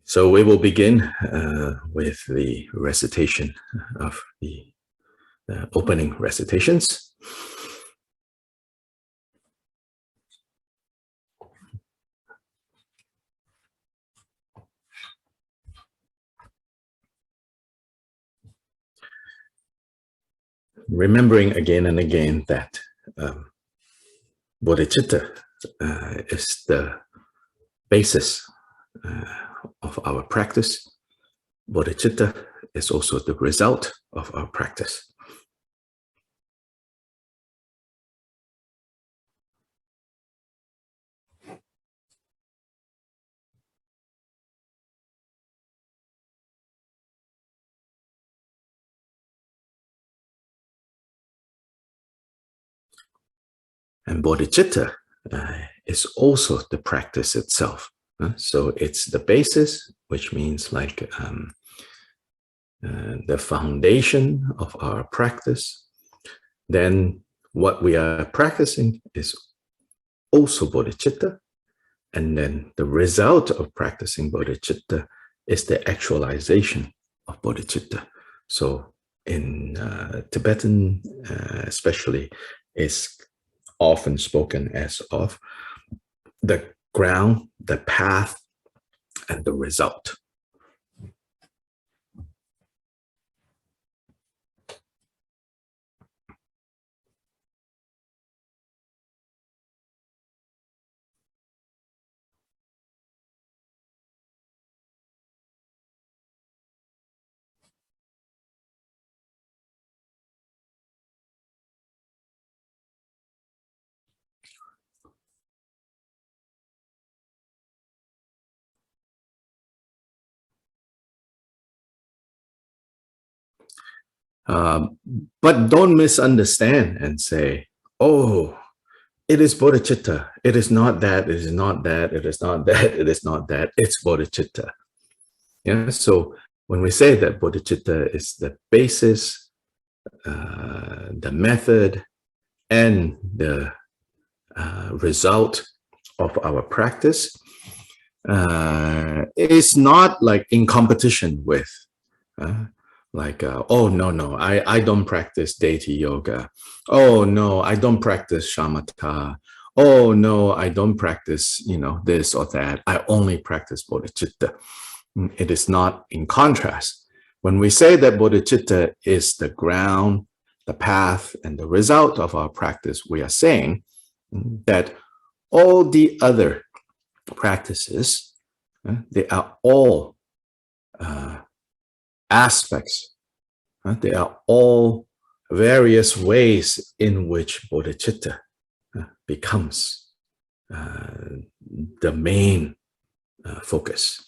So we will begin with the recitation of the opening recitations. Remembering again and again that bodhicitta is the basis of our practice. Bodhicitta is also the result of our practice. And bodhicitta is also the practice itself. So it's the basis, which means like the foundation of our practice. Then what we are practicing is also bodhicitta. And then the result of practicing bodhicitta is the actualization of bodhicitta. So in Tibetan especially, is often spoken as of the ground, the path, and the result. But don't misunderstand and say, oh, it is bodhicitta. It is not that, it is not that, it is not that, it is not that, it's bodhicitta. Yeah, so when we say that bodhicitta is the basis, the method, and the result of our practice, it's not like in competition with oh, no, I don't practice deity yoga. Oh, no, I don't practice shamatha. Oh, no, I don't practice, this or that. I only practice bodhicitta. It is not in contrast. When we say that bodhicitta is the ground, the path, and the result of our practice, we are saying that all the other practices, they are all aspects. They are all various ways in which bodhicitta becomes the main focus.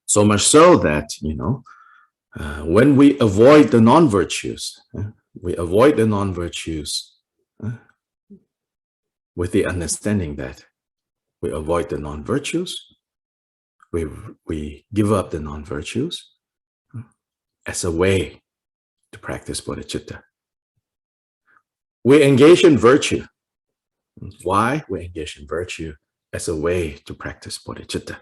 So much so that, when we avoid the non-virtues, we avoid the non-virtues with the understanding that we avoid the non-virtues, we give up the non-virtues as a way to practice bodhicitta. We engage in virtue. Why? We engage in virtue as a way to practice bodhicitta.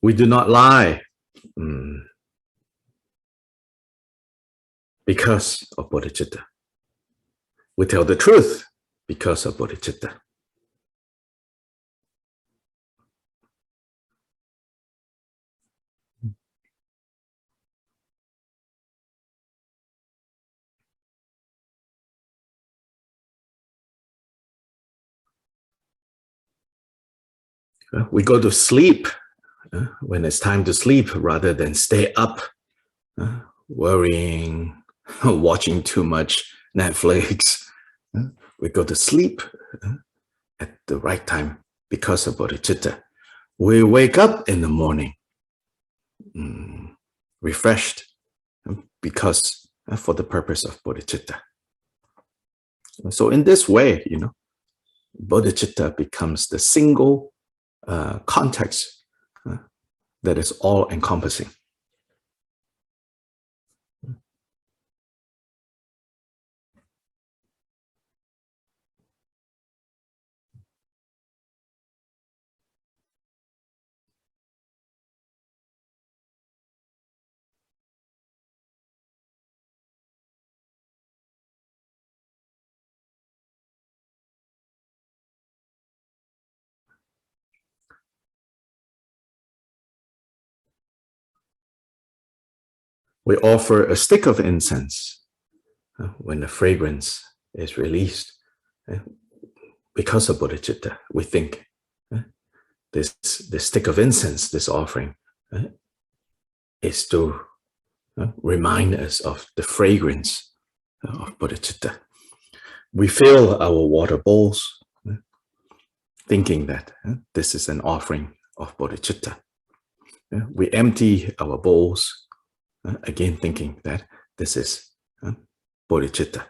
We do not lie because of bodhicitta. We tell the truth because of bodhicitta. We go to sleep when it's time to sleep rather than stay up, worrying, watching too much Netflix. We go to sleep at the right time because of bodhicitta. We wake up in the morning refreshed because for the purpose of bodhicitta. So in this way, bodhicitta becomes the single context that is all-encompassing. We offer a stick of incense when the fragrance is released. Because of bodhicitta, we think this stick of incense, this offering, is to remind us of the fragrance of bodhicitta. We fill our water bowls thinking that this is an offering of bodhicitta. We empty our bowls again thinking that this is bodhicitta.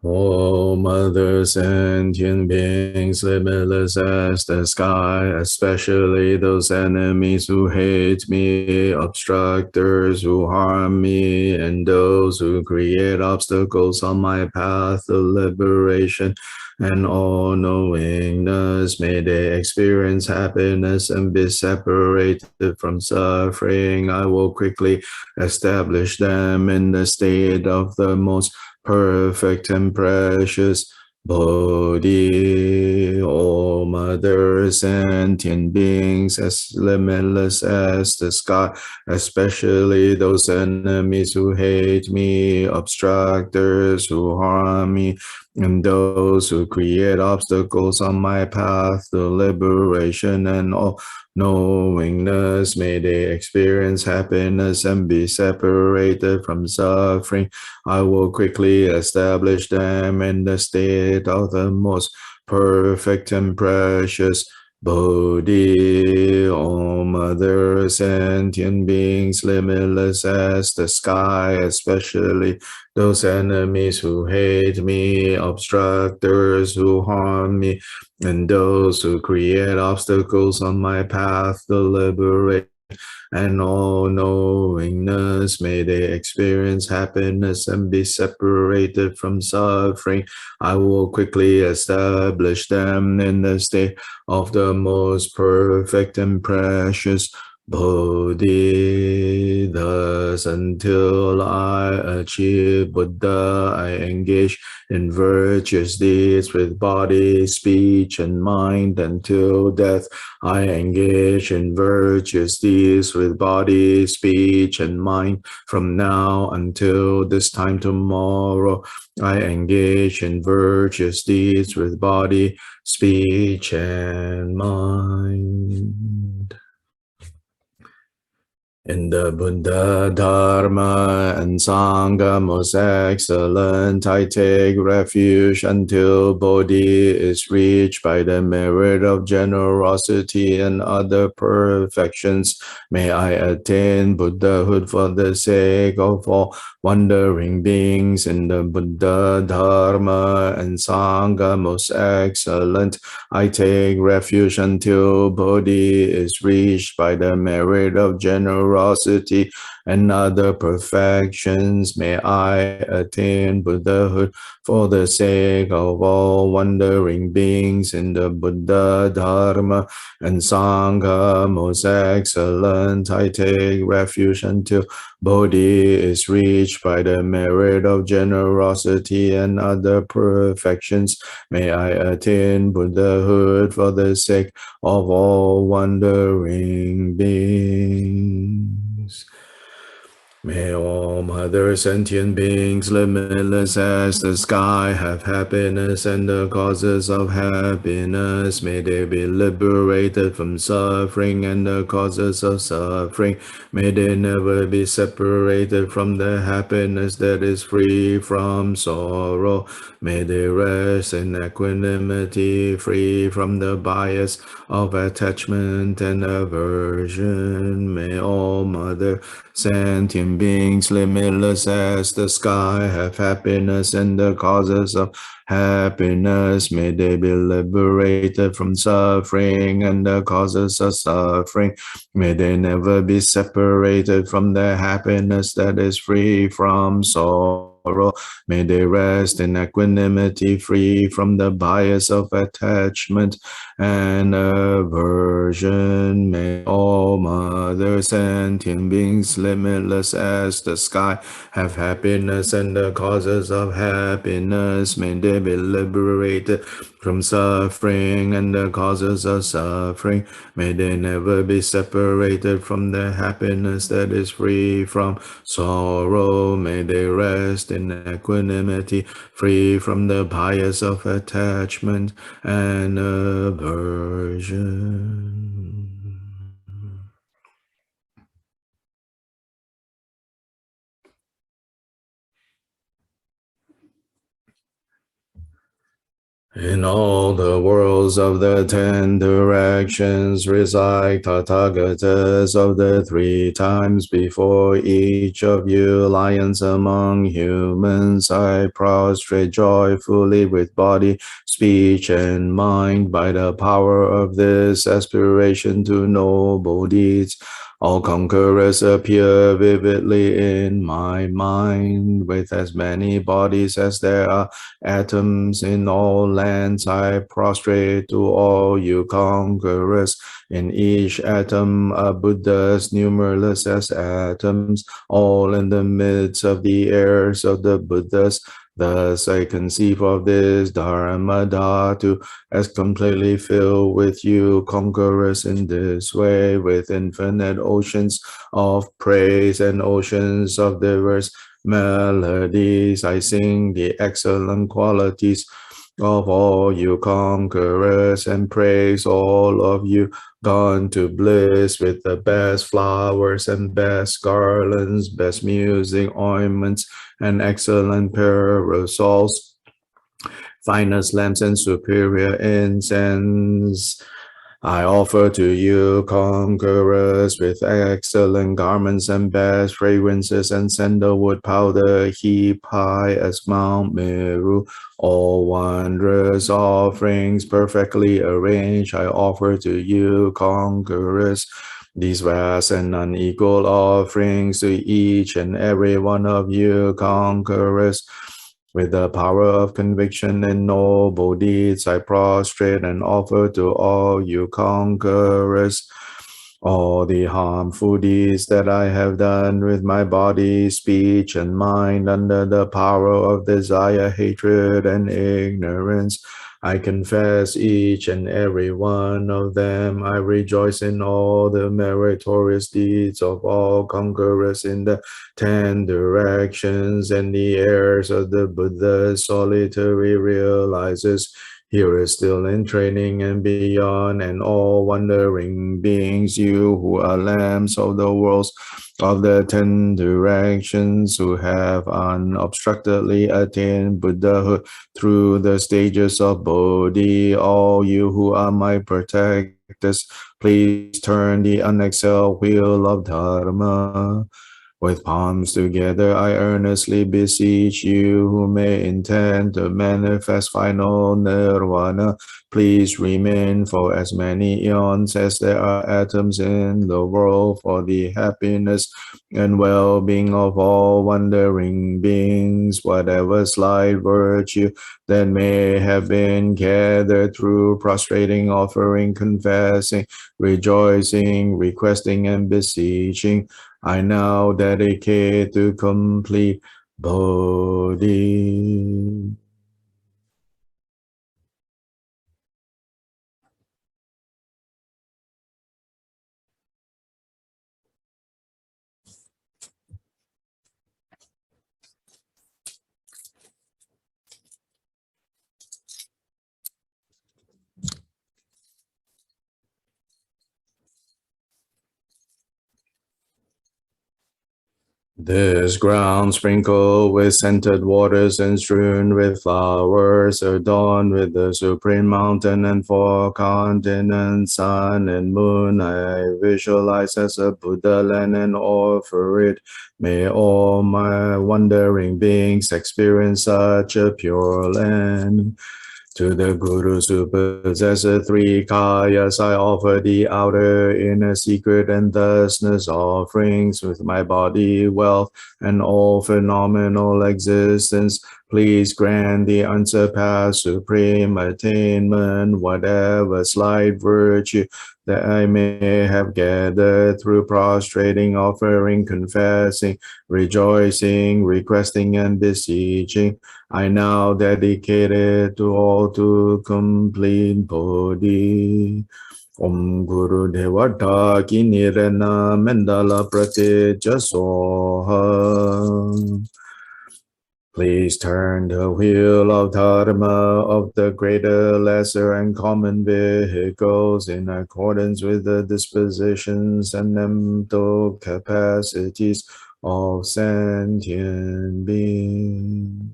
All mother sentient beings, limitless as the sky, especially those enemies who hate me, obstructors who harm me, and those who create obstacles on my path of liberation and all-knowingness, may they experience happiness and be separated from suffering. I will quickly establish them in the state of the most perfect and precious Bodhi, all mother sentient beings as limitless as the sky, especially those enemies who hate me, obstructors who harm me, and those who create obstacles on my path to liberation and all knowingness, may they experience happiness and be separated from suffering. I will quickly establish them in the state of the most perfect and precious Bodhi, all mother sentient beings, limitless as the sky, especially those enemies who hate me, obstructors who harm me, and those who create obstacles on my path to liberate and all knowingness, may they experience happiness and be separated from suffering. I will quickly establish them in the state of the most perfect and precious Bodhi. Thus, until I achieve Buddha, I engage in virtuous deeds with body, speech, and mind. Until death, I engage in virtuous deeds with body, speech, and mind. From now until this time tomorrow, I engage in virtuous deeds with body, speech, and mind. In the Buddha, Dharma, and Sangha most excellent, I take refuge until Bodhi is reached by the merit of generosity and other perfections. May I attain Buddhahood for the sake of all wandering beings. In the Buddha, Dharma, and Sangha most excellent, I take refuge until Bodhi is reached by the merit of generosity and other perfections. May I attain Buddhahood for the sake of all wandering beings. In the Buddha, Dharma, and Sangha most excellent, I take refuge until Bodhi is reached by the merit of generosity and other perfections. May I attain Buddhahood for the sake of all wandering beings. May all other sentient beings, limitless as the sky, have happiness and the causes of happiness. May they be liberated from suffering and the causes of suffering. May they never be separated from the happiness that is free from sorrow. May they rest in equanimity, free from the bias of attachment and aversion. May all mother sentient beings, limitless as the sky, have happiness and the causes of happiness. May they be liberated from suffering and the causes of suffering. May they never be separated from the happiness that is free from sorrow. May they rest in equanimity, free from the bias of attachment and aversion. May all mother sentient beings, limitless as the sky, have happiness and the causes of happiness. May they be liberated from suffering and the causes of suffering. May they never be separated from the happiness that is free from sorrow. May they rest in equanimity, free from the bias of attachment and aversion. In all the worlds of the 10 directions reside Tathagatas of the 3 times before each of you, lions among humans. I prostrate joyfully with body, speech, and mind by the power of this aspiration to noble deeds. All conquerors appear vividly in my mind, with as many bodies as there are atoms in all lands. I prostrate to all you conquerors. In each atom are Buddhas, numberless as atoms, all in the midst of the heirs of the Buddhas. Thus I conceive of this Dharma Dhatu as completely filled with you conquerors. In this way, with infinite oceans of praise and oceans of diverse melodies, I sing the excellent qualities of all you conquerors and praise all of you gone to bliss with the best flowers and best garlands, best music, ointments, and excellent parasols, finest lamps and superior incense. I offer to you conquerors with excellent garments and best fragrances and sandalwood powder, heap high as Mount Meru, all wondrous offerings perfectly arranged. I offer to you conquerors these vast and unequal offerings to each and every one of you conquerors. With the power of conviction and noble deeds, I prostrate and offer to all you conquerors all the harmful deeds that I have done with my body, speech, and mind under the power of desire, hatred, and ignorance. I confess each and every one of them. I rejoice in all the meritorious deeds of all conquerors in the 10 directions, and the heirs of the Buddha solitary realizes here is still in training and beyond, and all wandering beings, you who are lamps of the worlds of the 10 directions, who have unobstructedly attained Buddhahood through the stages of Bodhi, all you who are my protectors, please turn the unexhaled wheel of Dharma. With palms together, I earnestly beseech you who may intend to manifest final nirvana, please remain for as many eons as there are atoms in the world, for the happiness and well-being of all wandering beings, whatever slight virtue that may have been gathered through prostrating, offering, confessing, rejoicing, requesting, and beseeching, I now dedicate to complete Bodhi. This ground sprinkled with scented waters and strewn with flowers, adorned with the supreme mountain and 4 continents, sun and moon, I visualize as a Buddha land and offer it. May all my wandering beings experience such a pure land. To the Gurus who possess the 3 kayas, I offer the outer, inner, secret, and thusness offerings with my body, wealth, and all phenomenal existence. Please grant the unsurpassed supreme attainment, whatever slight virtue that I may have gathered through prostrating, offering, confessing, rejoicing, requesting, and beseeching. I now dedicate it to all to complete Bodhi. Om Guru Devata Kinirana Mandala Pratitya Soha. Please turn the wheel of Dharma of the greater, lesser, and common vehicles in accordance with the dispositions and mental capacities of sentient beings.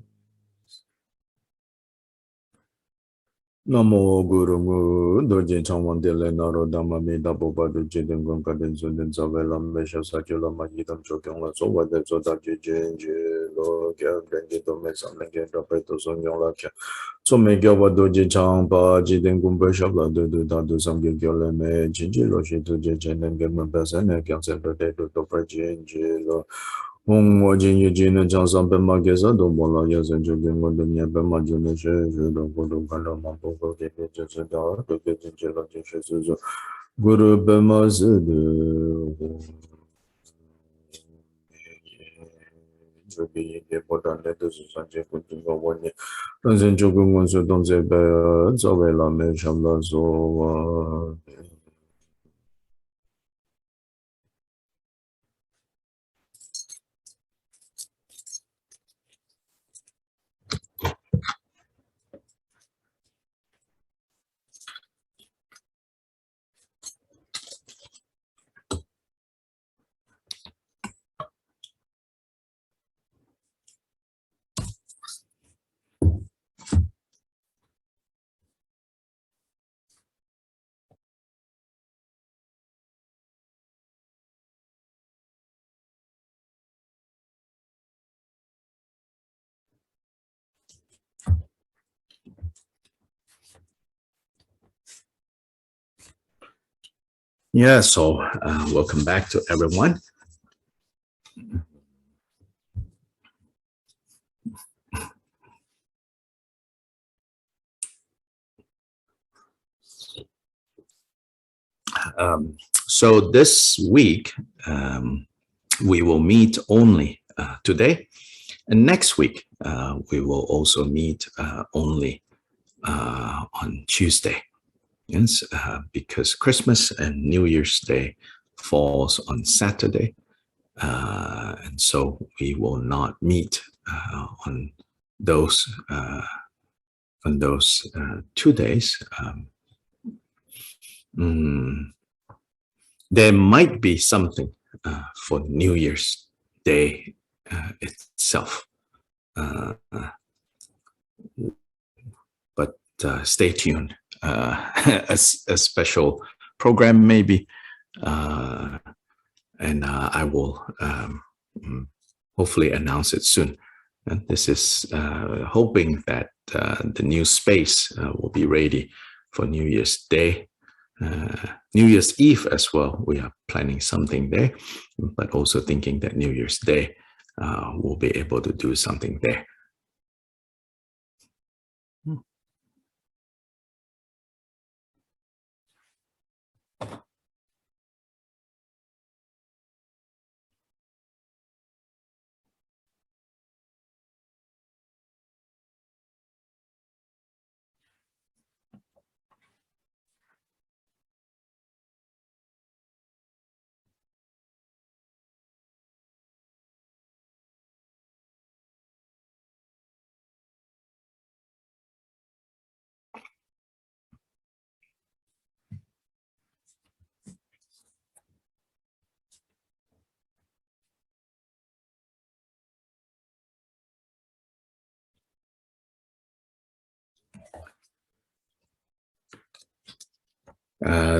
Namo Guru Mu Doji Changwan Dele Naro Dhamma Mida Boba Doji Dengon Kaden Sunden Zavela Mesha Sakula Magidam Chokyong La Sowa De Soda Jinji Lo Kya Dengi Tome Samlenge Rapeto Sonyong La Kya So Me Kya Wa Doji Chang Pa Jiden Gumbe Shabla Dodu Dadu Samgye Kyo Le Me Jinji Lo Shi Tuje Jenen Gemen Pesene Kyan Sempre De Dodo Pra Jinji Lo Hong Wa Jin Yu Jin and Chansan Pema Gesa Do Bola Yasen Jogen Wondon Yabema June She Judo Godo Kala Mampo Goge Jesa Da Goge Jela Jesa Suzo Guru Bema Zudu Jogi Bodan Letters Sanje Kuntunga Wanya Tansen Jogun Wonsu Donze Be Zawela Me Shamla Zoa. Yeah, so welcome back to everyone. So this week, we will meet only today. And next week, we will also meet only on Tuesday. Yes, because Christmas and New Year's Day falls on Saturday. And so we will not meet on those on those 2 days, there might be something for New Year's Day itself. But stay tuned. A special program maybe, and I will hopefully announce it soon. And this is hoping that the new space will be ready for New Year's Day. New Year's Eve as well, we are planning something there, but also thinking that New Year's Day we'll be able to do something there.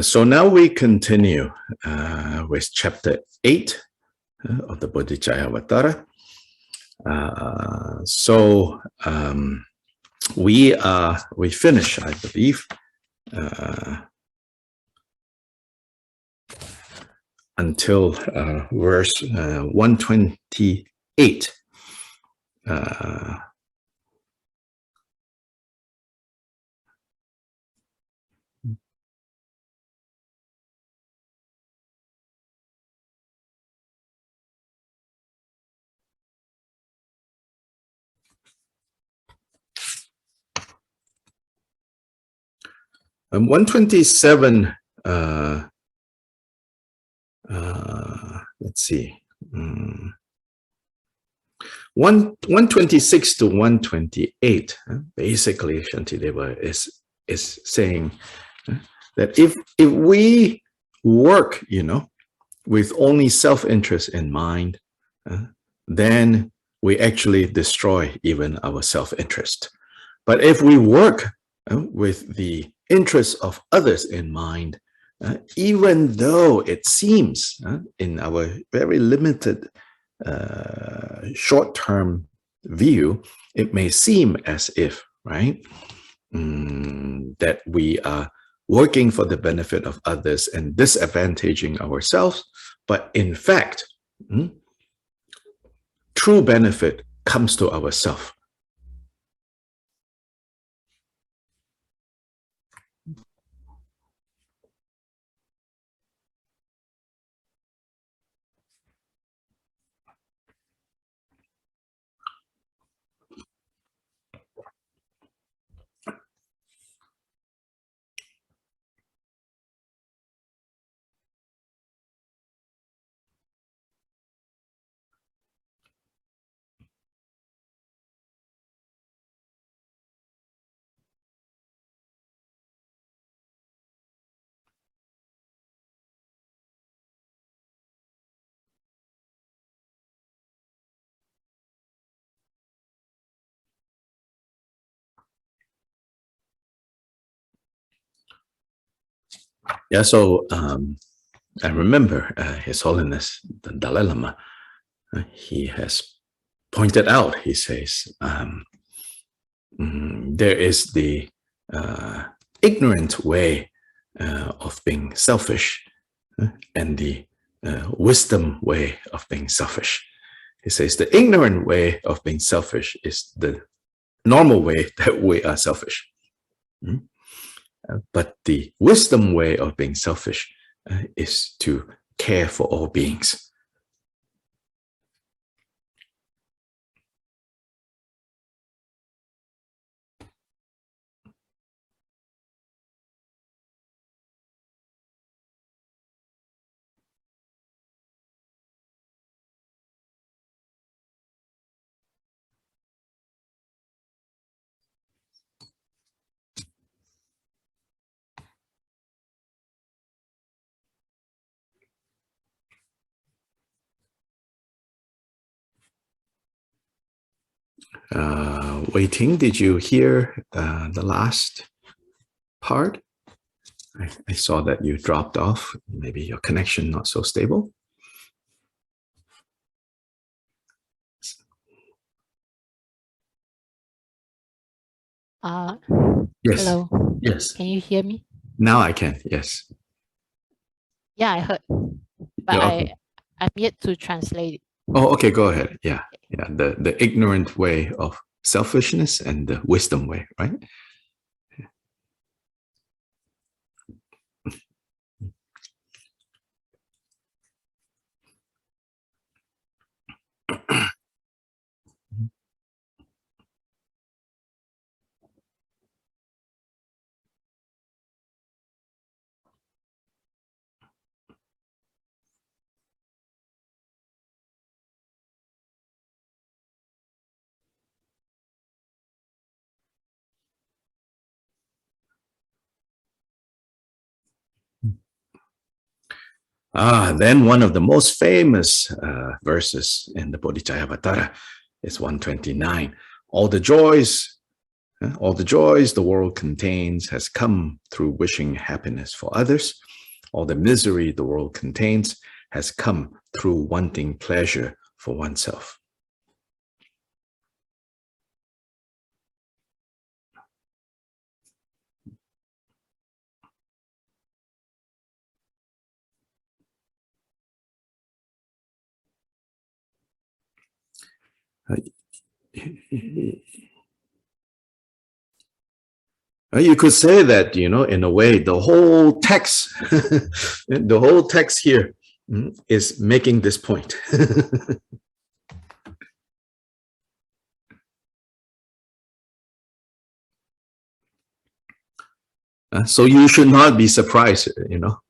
So now we continue with chapter 8 of the Bodhicharyavatara. We finish, I believe, until verse 128. 127, let's see, 126 to 128, basically Shantideva is saying that if we work, with only self-interest in mind, then we actually destroy even our self-interest. But if we work with the interests of others in mind, even though it seems in our very limited short-term view, it may seem as if, right, that we are working for the benefit of others and disadvantaging ourselves, but in fact, true benefit comes to ourselves. Yeah, so I remember His Holiness the Dalai Lama, he has pointed out, he says, there is the ignorant way of being selfish and the wisdom way of being selfish. He says the ignorant way of being selfish is the normal way that we are selfish. But the wisdom way of being selfish is to care for all beings. Waiting, did you hear the last part? I saw that you dropped off. Maybe your connection not so stable. Yes. Hello. Yes. Can you hear me? Now I can. Yes. Yeah, I heard, but Yeah, okay. I'm yet to translate it. Oh, okay. Go ahead. Yeah. Yeah. The ignorant way of selfishness and the wisdom way, right? Then one of the most famous verses in the Bodhicharyavatara is 129. All the joys the world contains has come through wishing happiness for others. All the misery the world contains has come through wanting pleasure for oneself. You could say that, in a way, the whole text, the whole text here is making this point. So you should not be surprised,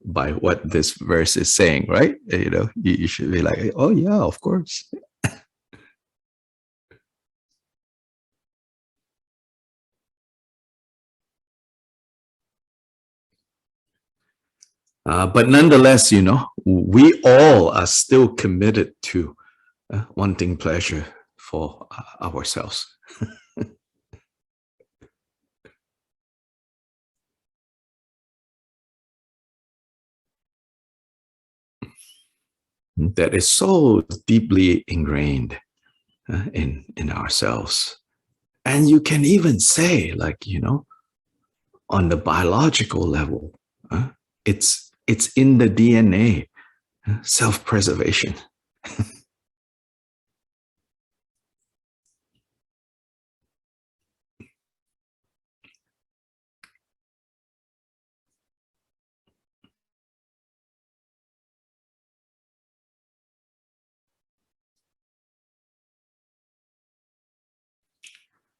by what this verse is saying, right? You should be like, oh yeah, of course. But nonetheless, we all are still committed to wanting pleasure for ourselves. That is so deeply ingrained in ourselves. And you can even say, like, on the biological level, it's in the DNA, self-preservation.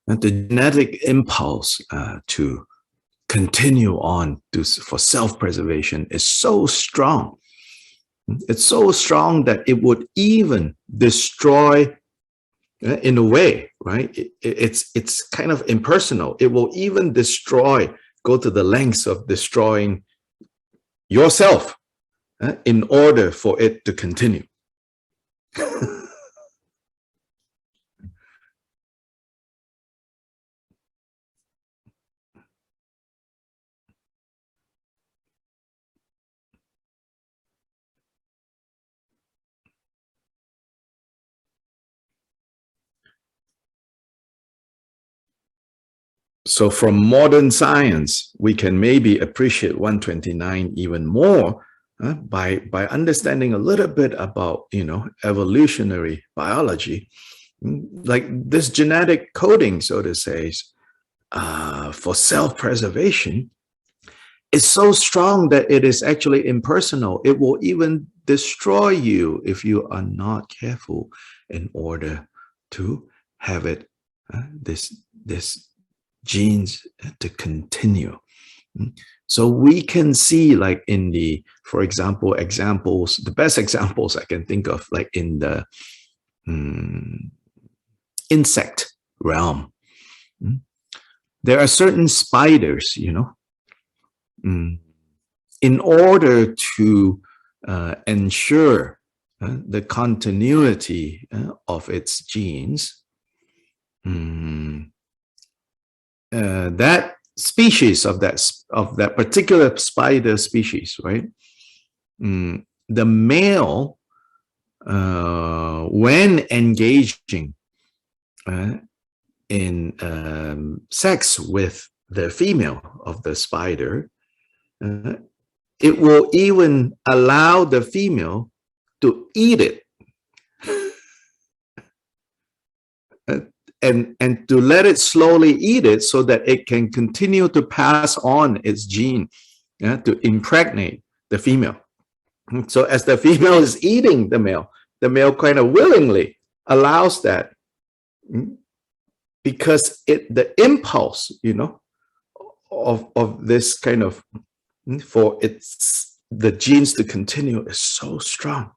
And the genetic impulse to continue on for self-preservation is so strong. It's so strong that it would even destroy, in a way, right? It's kind of impersonal. It will even go to the lengths of destroying yourself in order for it to continue. So from modern science, we can maybe appreciate 129 even more by understanding a little bit about, evolutionary biology, like this genetic coding, so to say, for self-preservation is so strong that it is actually impersonal. It will even destroy you if you are not careful in order to have it, this genes to continue. So we can see, like in the, for example, the best examples I can think of, like in the insect realm. There are certain spiders, in order to ensure the continuity of its genes, that species of that particular spider species, right? The male, when engaging in sex with the female of the spider, it will even allow the female to eat it. And to let it slowly eat it so that it can continue to pass on its gene, to impregnate the female. So as the female is eating the male kind of willingly allows that, because the impulse, of this kind of, for the genes to continue is so strong.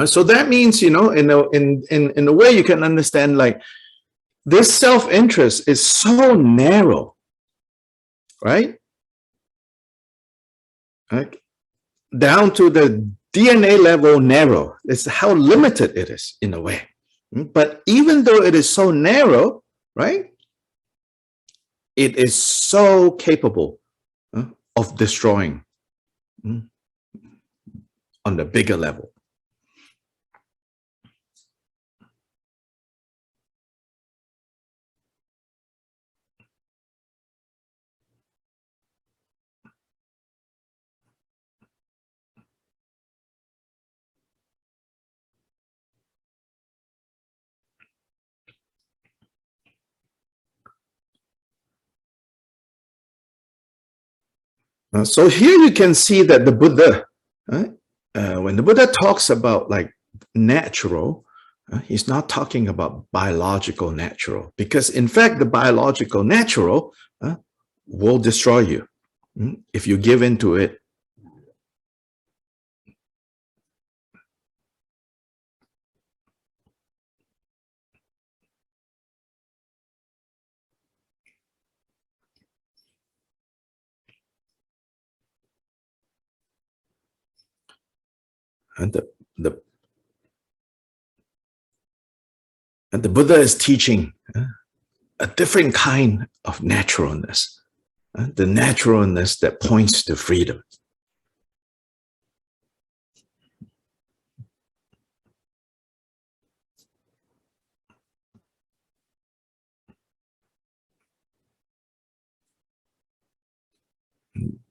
So that means, in a way you can understand, like, this self-interest is so narrow, right? Down to the DNA level narrow. It's how limited it is in a way. But even though it is so narrow, right, it is so capable of destroying on the bigger level. So here you can see that the Buddha, when the Buddha talks about like natural, he's not talking about biological natural, because in fact the biological natural will destroy you if you give in to it. And the Buddha is teaching a different kind of naturalness, the naturalness that points to freedom.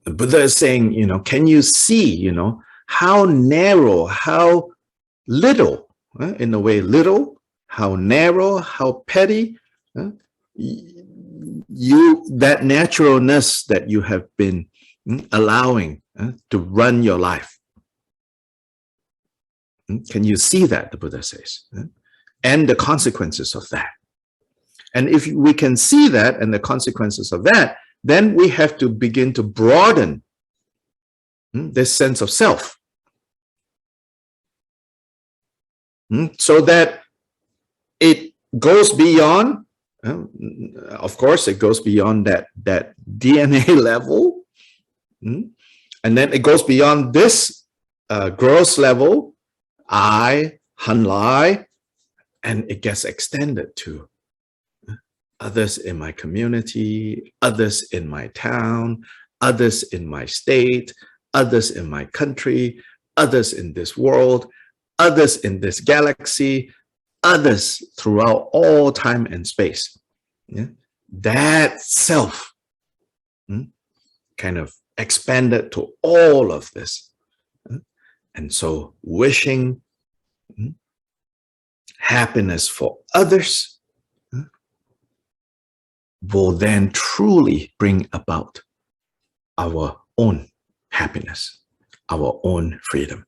The Buddha is saying, can you see, how narrow, how little, in a way little, how narrow, how petty, that naturalness that you have been allowing to run your life. Can you see that, the Buddha says, and the consequences of that. And if we can see that and the consequences of that, then we have to begin to broaden this sense of self, so that it goes beyond, of course, it goes beyond that DNA level, and then it goes beyond this gross level, I, Han Lai, and it gets extended to others in my community, others in my town, others in my state, others in my country, others in this world, others in this galaxy, others throughout all time and space. Yeah? That self kind of expanded to all of this. And so wishing happiness for others will then truly bring about our own happiness, our own freedom.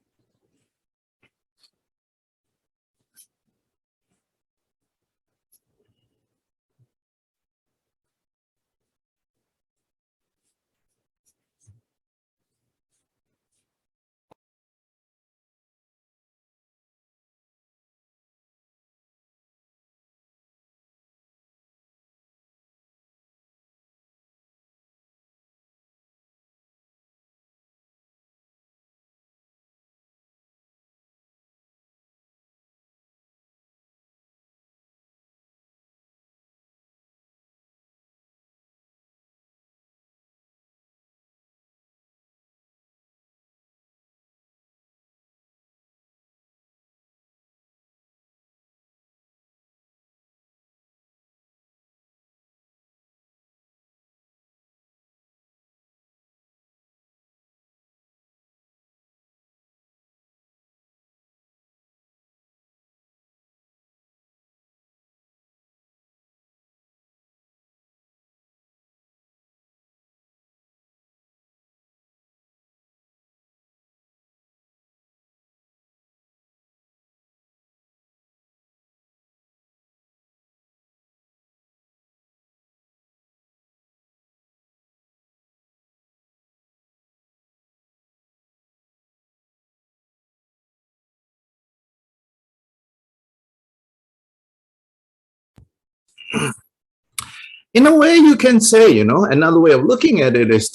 In a way, you can say, you know, another way of looking at it is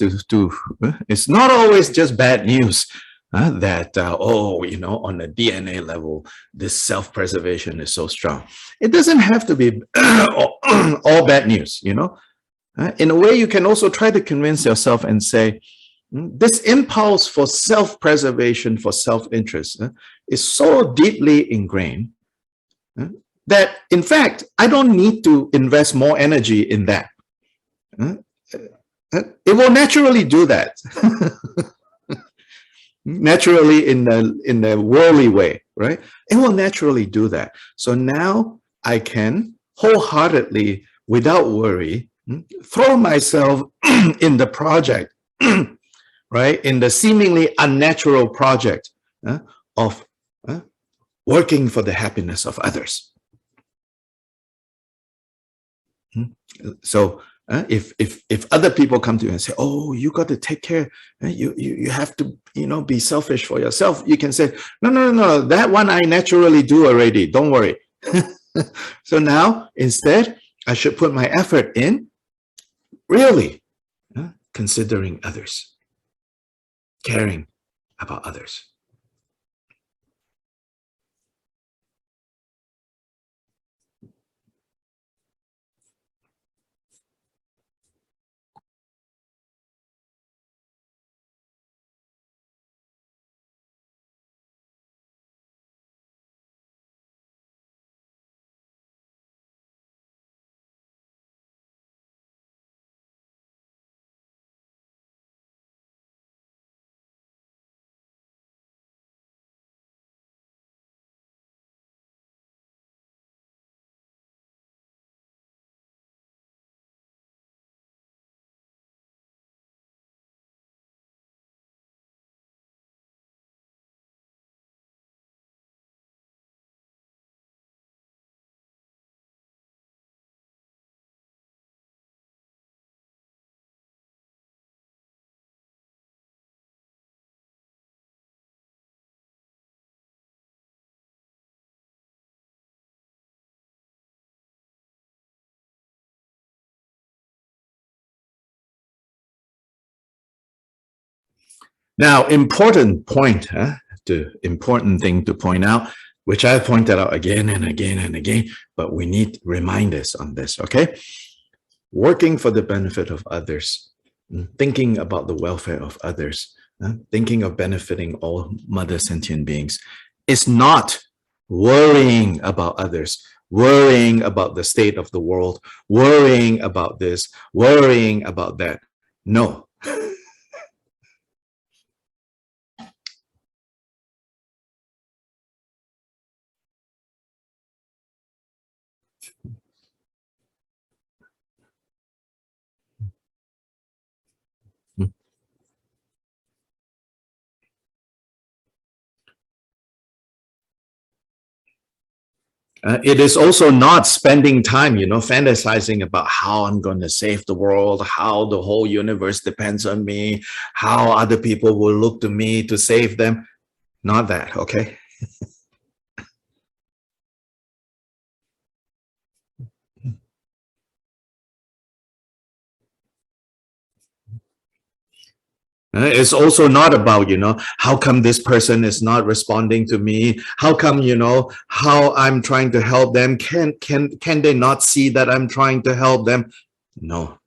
it's not always just bad news that, oh, you know, on the DNA level, this self-preservation is so strong. It doesn't have to be all bad news, you know. In a way, you can also try to convince yourself and say, this impulse for self-preservation, for self-interest is so deeply ingrained that, in fact, I don't need to invest more energy in that. It will naturally do that. Naturally in the worldly way, right? It will naturally do that. So now I can wholeheartedly, without worry, throw myself in the project, right? In the seemingly unnatural project of working for the happiness of others. So if other people come to you and say, oh, you got to take care, you have to, you know, be selfish for yourself, you can say, no, that one I naturally do already, don't worry. So now instead I should put my effort in really considering others, caring about others. Now, important thing to point out, which I pointed out again and again and again, but we need reminders on this, okay? working for the benefit of others, thinking about the welfare of others, thinking of benefiting all mother sentient beings, is not worrying about others, worrying about the state of the world, worrying about this, worrying about that. No. It is also not spending time, fantasizing about how I'm going to save the world, how the whole universe depends on me, how other people will look to me to save them. Not that, okay? It's also not about, how come this person is not responding to me? How come, how I'm trying to help them? Can they not see that I'm trying to help them? No.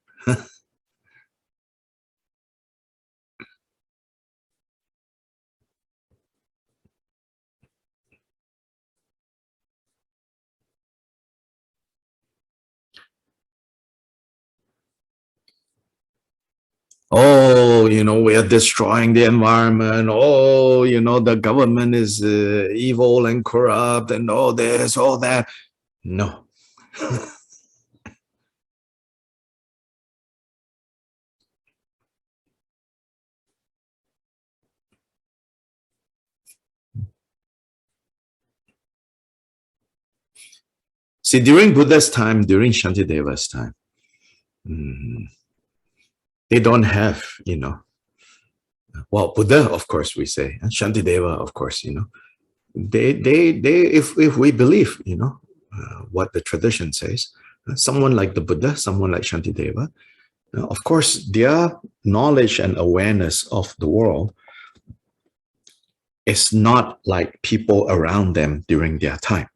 Oh, we are destroying the environment. Oh, the government is evil and corrupt and all this, all that. No. See, during Buddha's time, during Shantideva's time, they don't have, well, Buddha, of course, we say, and Shantideva, of course, they, if we believe, what the tradition says, someone like the Buddha, someone like Shantideva, of course, their knowledge and awareness of the world is not like people around them during their time.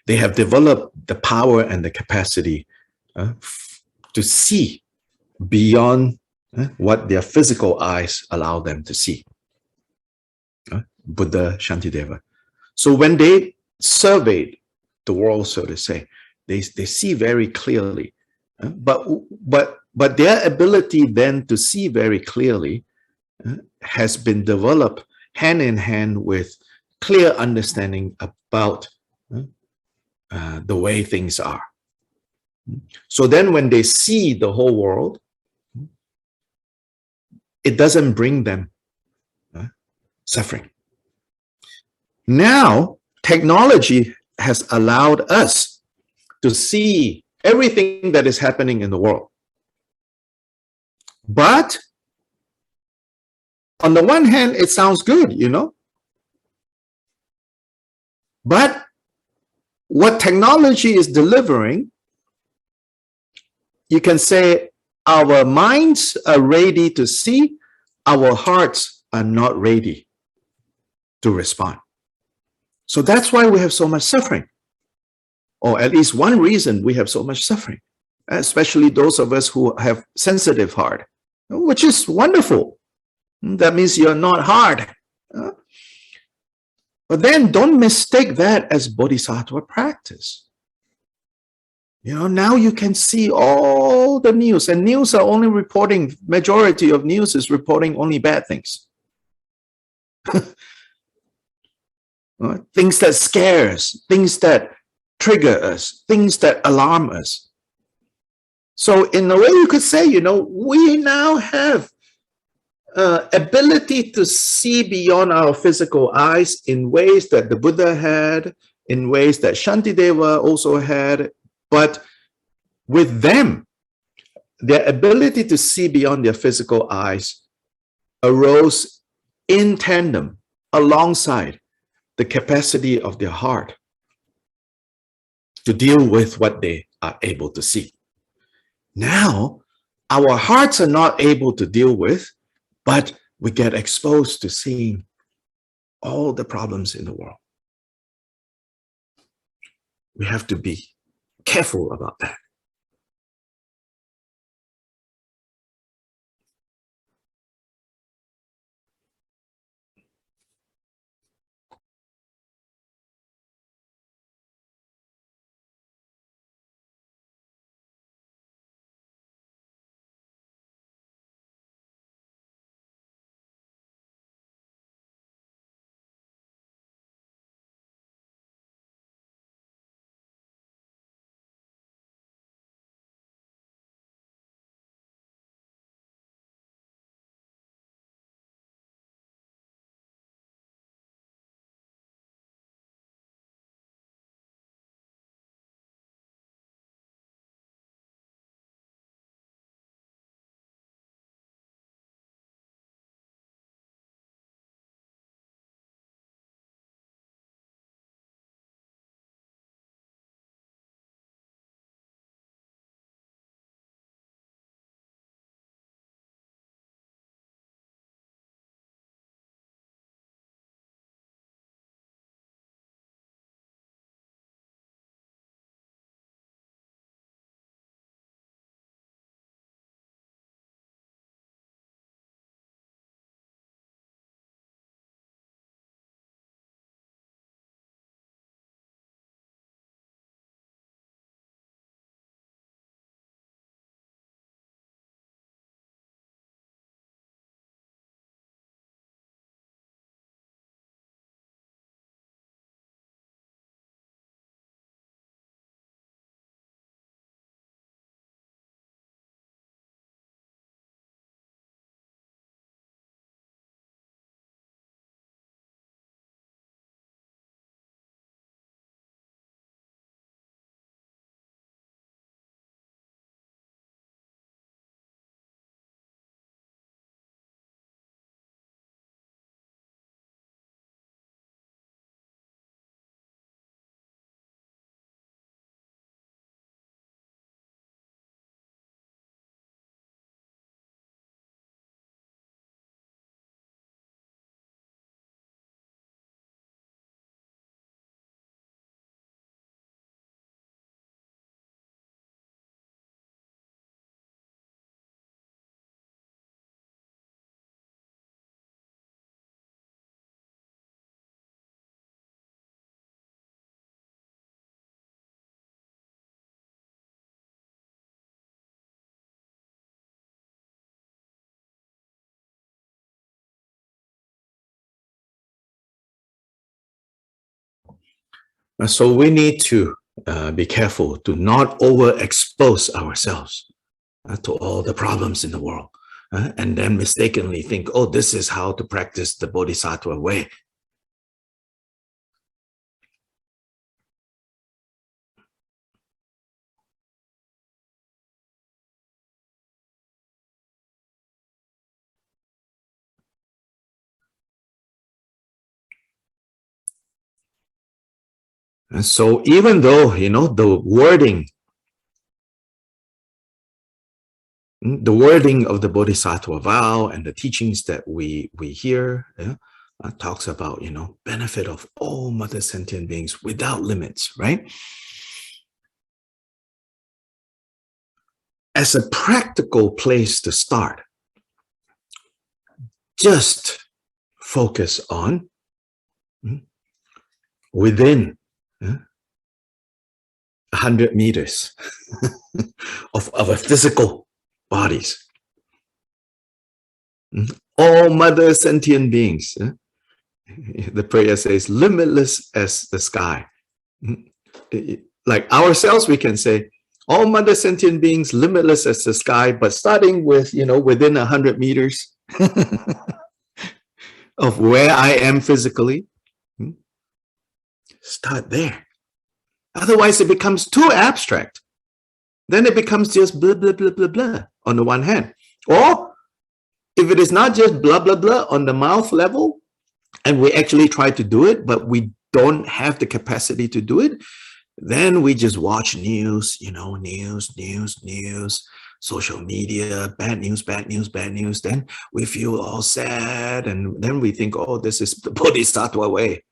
They have developed the power and the capacity to see beyond what their physical eyes allow them to see. Buddha, Shantideva. So when they surveyed the world, so to say, they see very clearly. But their ability then to see very clearly has been developed hand in hand with clear understanding about the way things are. So then when they see the whole world, it doesn't bring them suffering. Now, technology has allowed us to see everything that is happening in the world. But on the one hand, it sounds good, But what technology is delivering, you can say our minds are ready to see, our hearts are not ready to respond. So that's why we have so much suffering. Or at least one reason we have so much suffering, especially those of us who have sensitive heart, which is wonderful. That means you're not hard. But then don't mistake that as Bodhisattva practice. Now you can see all the news, and news are only reporting, majority of news is reporting only bad things. Things that scare us, things that trigger us, things that alarm us. So in a way you could say, we now have ability to see beyond our physical eyes in ways that the Buddha had, in ways that Shantideva also had, but with them, their ability to see beyond their physical eyes arose in tandem, alongside the capacity of their heart to deal with what they are able to see. Now, our hearts are not able to deal with, but we get exposed to seeing all the problems in the world. We have to be careful about that. So we need to be careful to not overexpose ourselves to all the problems in the world, and then mistakenly think, oh, this is how to practice the Bodhisattva way. And so even though, the wording of the Bodhisattva vow and the teachings that we hear talks about, benefit of all mother sentient beings without limits, right? As a practical place to start, just focus on within 100 meters of our physical bodies. All mother sentient beings. The prayer says, limitless as the sky. Like ourselves, we can say, all mother sentient beings, limitless as the sky, but starting with, within 100 meters of where I am physically. Start there. Otherwise, it becomes too abstract. Then it becomes just blah, blah, blah, blah, blah on the one hand. Or if it is not just blah, blah, blah on the mouth level, and we actually try to do it, but we don't have the capacity to do it, then we just watch news, news, social media, bad news. Then we feel all sad, and then we think, oh, this is the Bodhisattva way.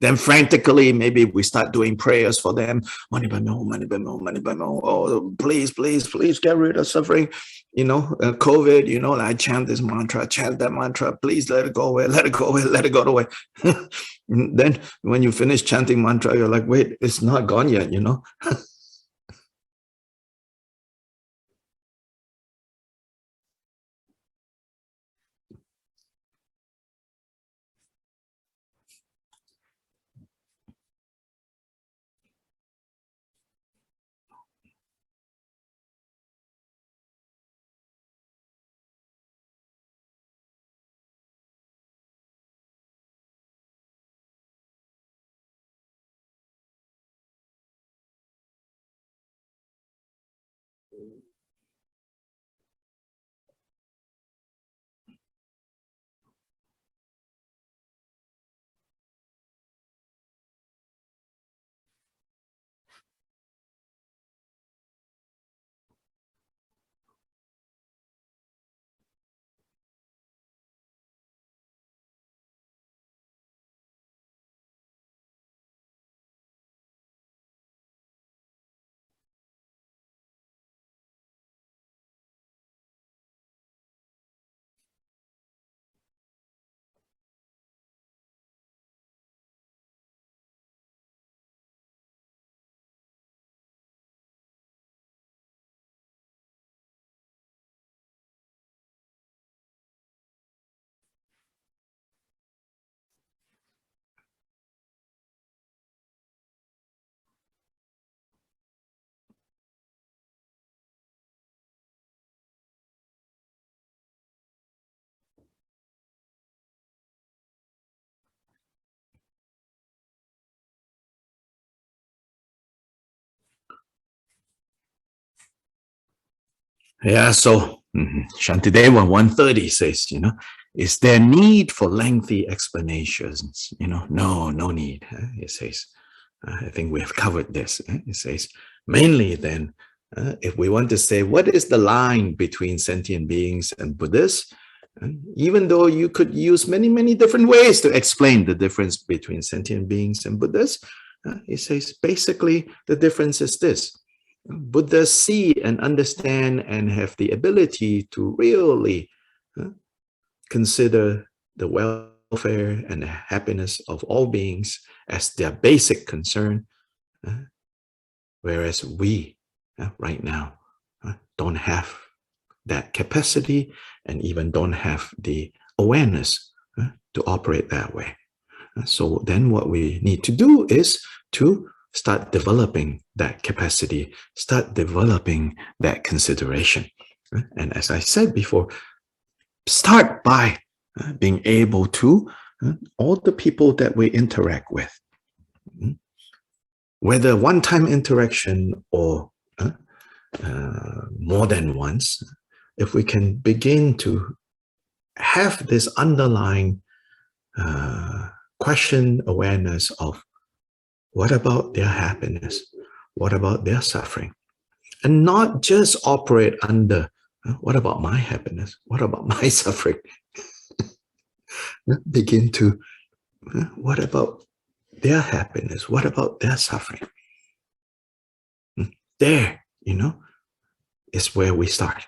Then frantically, maybe we start doing prayers for them. Money by mo. Oh, please get rid of suffering. COVID, I chant this mantra, chant that mantra. Please let it go away, let it go away. Then when you finish chanting mantra, you're like, wait, it's not gone yet, Yeah, so Shantideva 130 says, is there need for lengthy explanations? No need. It says, I think we have covered this. It says, mainly then, if we want to say, what is the line between sentient beings and Buddhists? Even though you could use many, many different ways to explain the difference between sentient beings and Buddhists, it says, basically, the difference is this. Buddhas see and understand and have the ability to really consider the welfare and the happiness of all beings as their basic concern, whereas we right now don't have that capacity and even don't have the awareness to operate that way. So then what we need to do is to start developing that capacity, start developing that consideration. And as I said before, start by being able to, all the people that we interact with, whether one-time interaction or more than once, if we can begin to have this underlying question awareness of what about their happiness, what about their suffering, and not just operate under what about my happiness, what about my suffering. Begin to what about their happiness, what about their suffering. There, is where we start.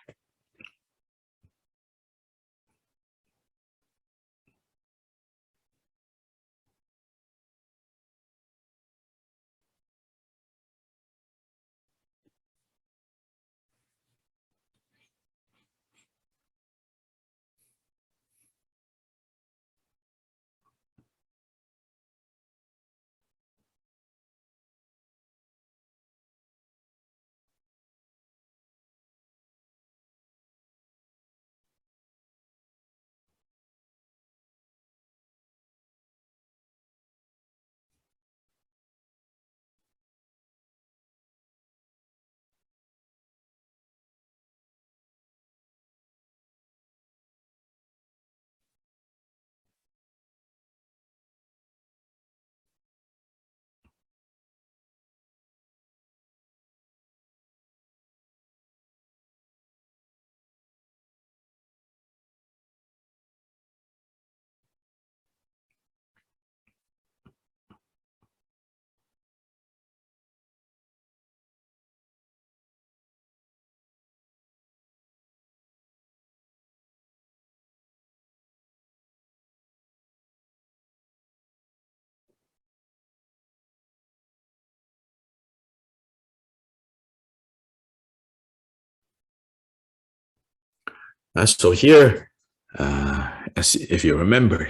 So here, as if you remember,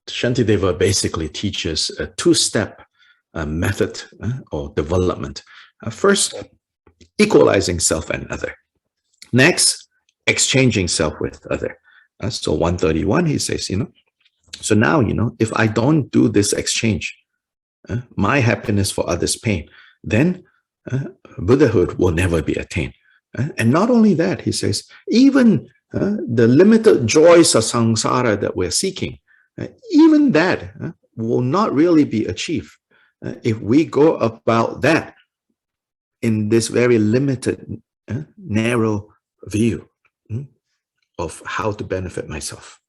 Shantideva basically teaches a two-step method or development. First, equalizing self and other. Next, exchanging self with other. So 131, he says, so now, if I don't do this exchange, my happiness for others' pain, then Buddhahood will never be attained. And not only that, he says, even the limited joys of samsara that we're seeking, even that will not really be achieved if we go about that in this very limited, narrow view of how to benefit myself.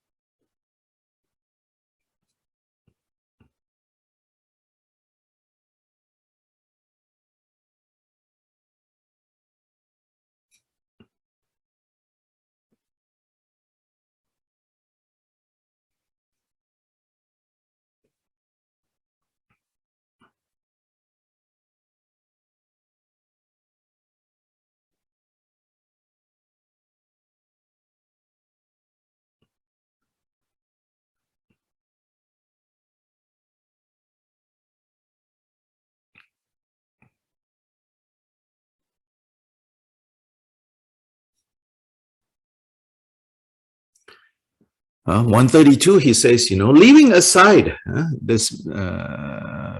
Uh, 132, he says, leaving aside this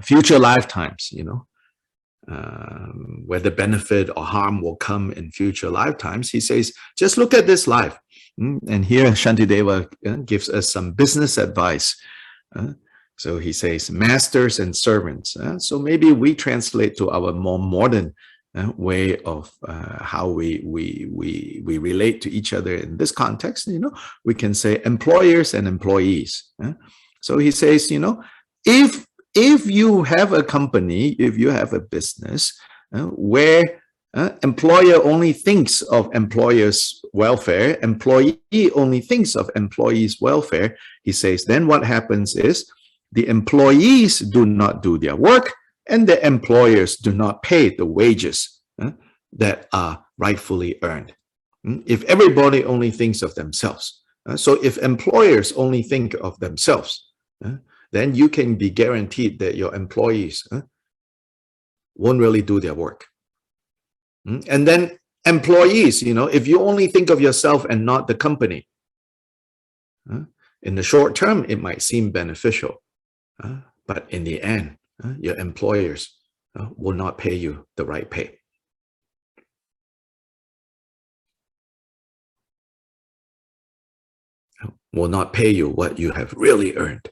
future lifetimes, whether benefit or harm will come in future lifetimes, he says, just look at this life. And here Shantideva gives us some business advice. So he says, masters and servants. So maybe we translate to our more modern way of how we relate to each other in this context. We can say employers and employees. So he says, if you have a company, if you have a business where employer only thinks of employer's welfare, employee only thinks of employee's welfare, he says, then what happens is the employees do not do their work and the employers do not pay the wages that are rightfully earned. If everybody only thinks of themselves, so if employers only think of themselves, then then you can be guaranteed that your employees won't really do their work. And then employees, if you only think of yourself and not the company, in the short term, it might seem beneficial, but in the end, your employers will not pay you the right pay. Will not pay you what you have really earned.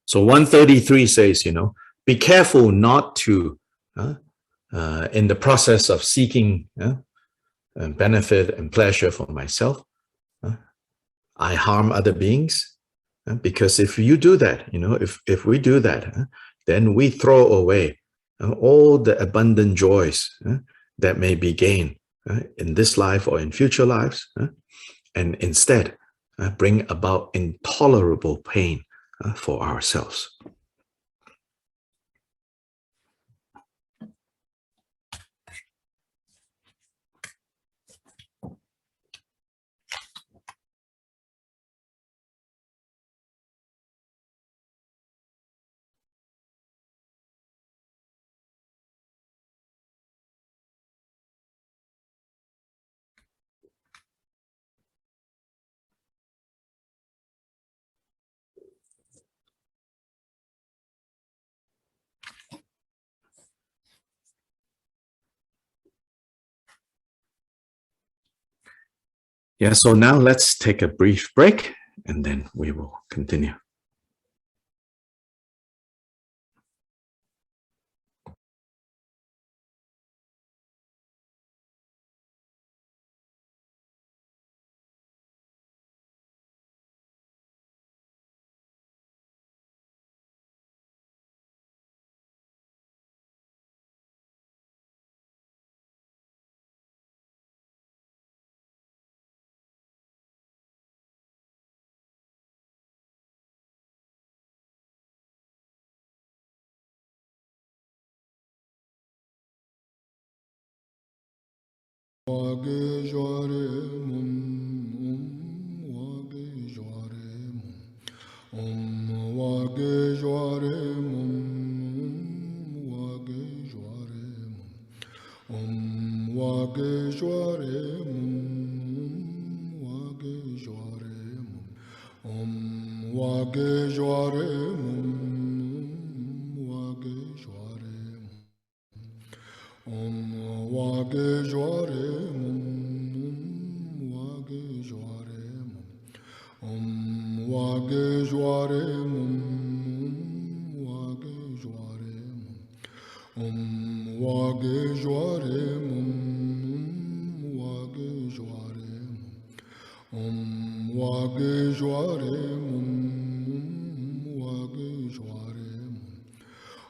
So 133 says, be careful not to, in the process of seeking benefit and pleasure for myself, I harm other beings. Because if you do that, if we do that, then we throw away all the abundant joys that may be gained in this life or in future lives, and instead bring about intolerable pain for ourselves. Yeah, so now let's take a brief break and then we will continue.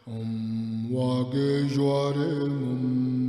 Om Wage Jware Mum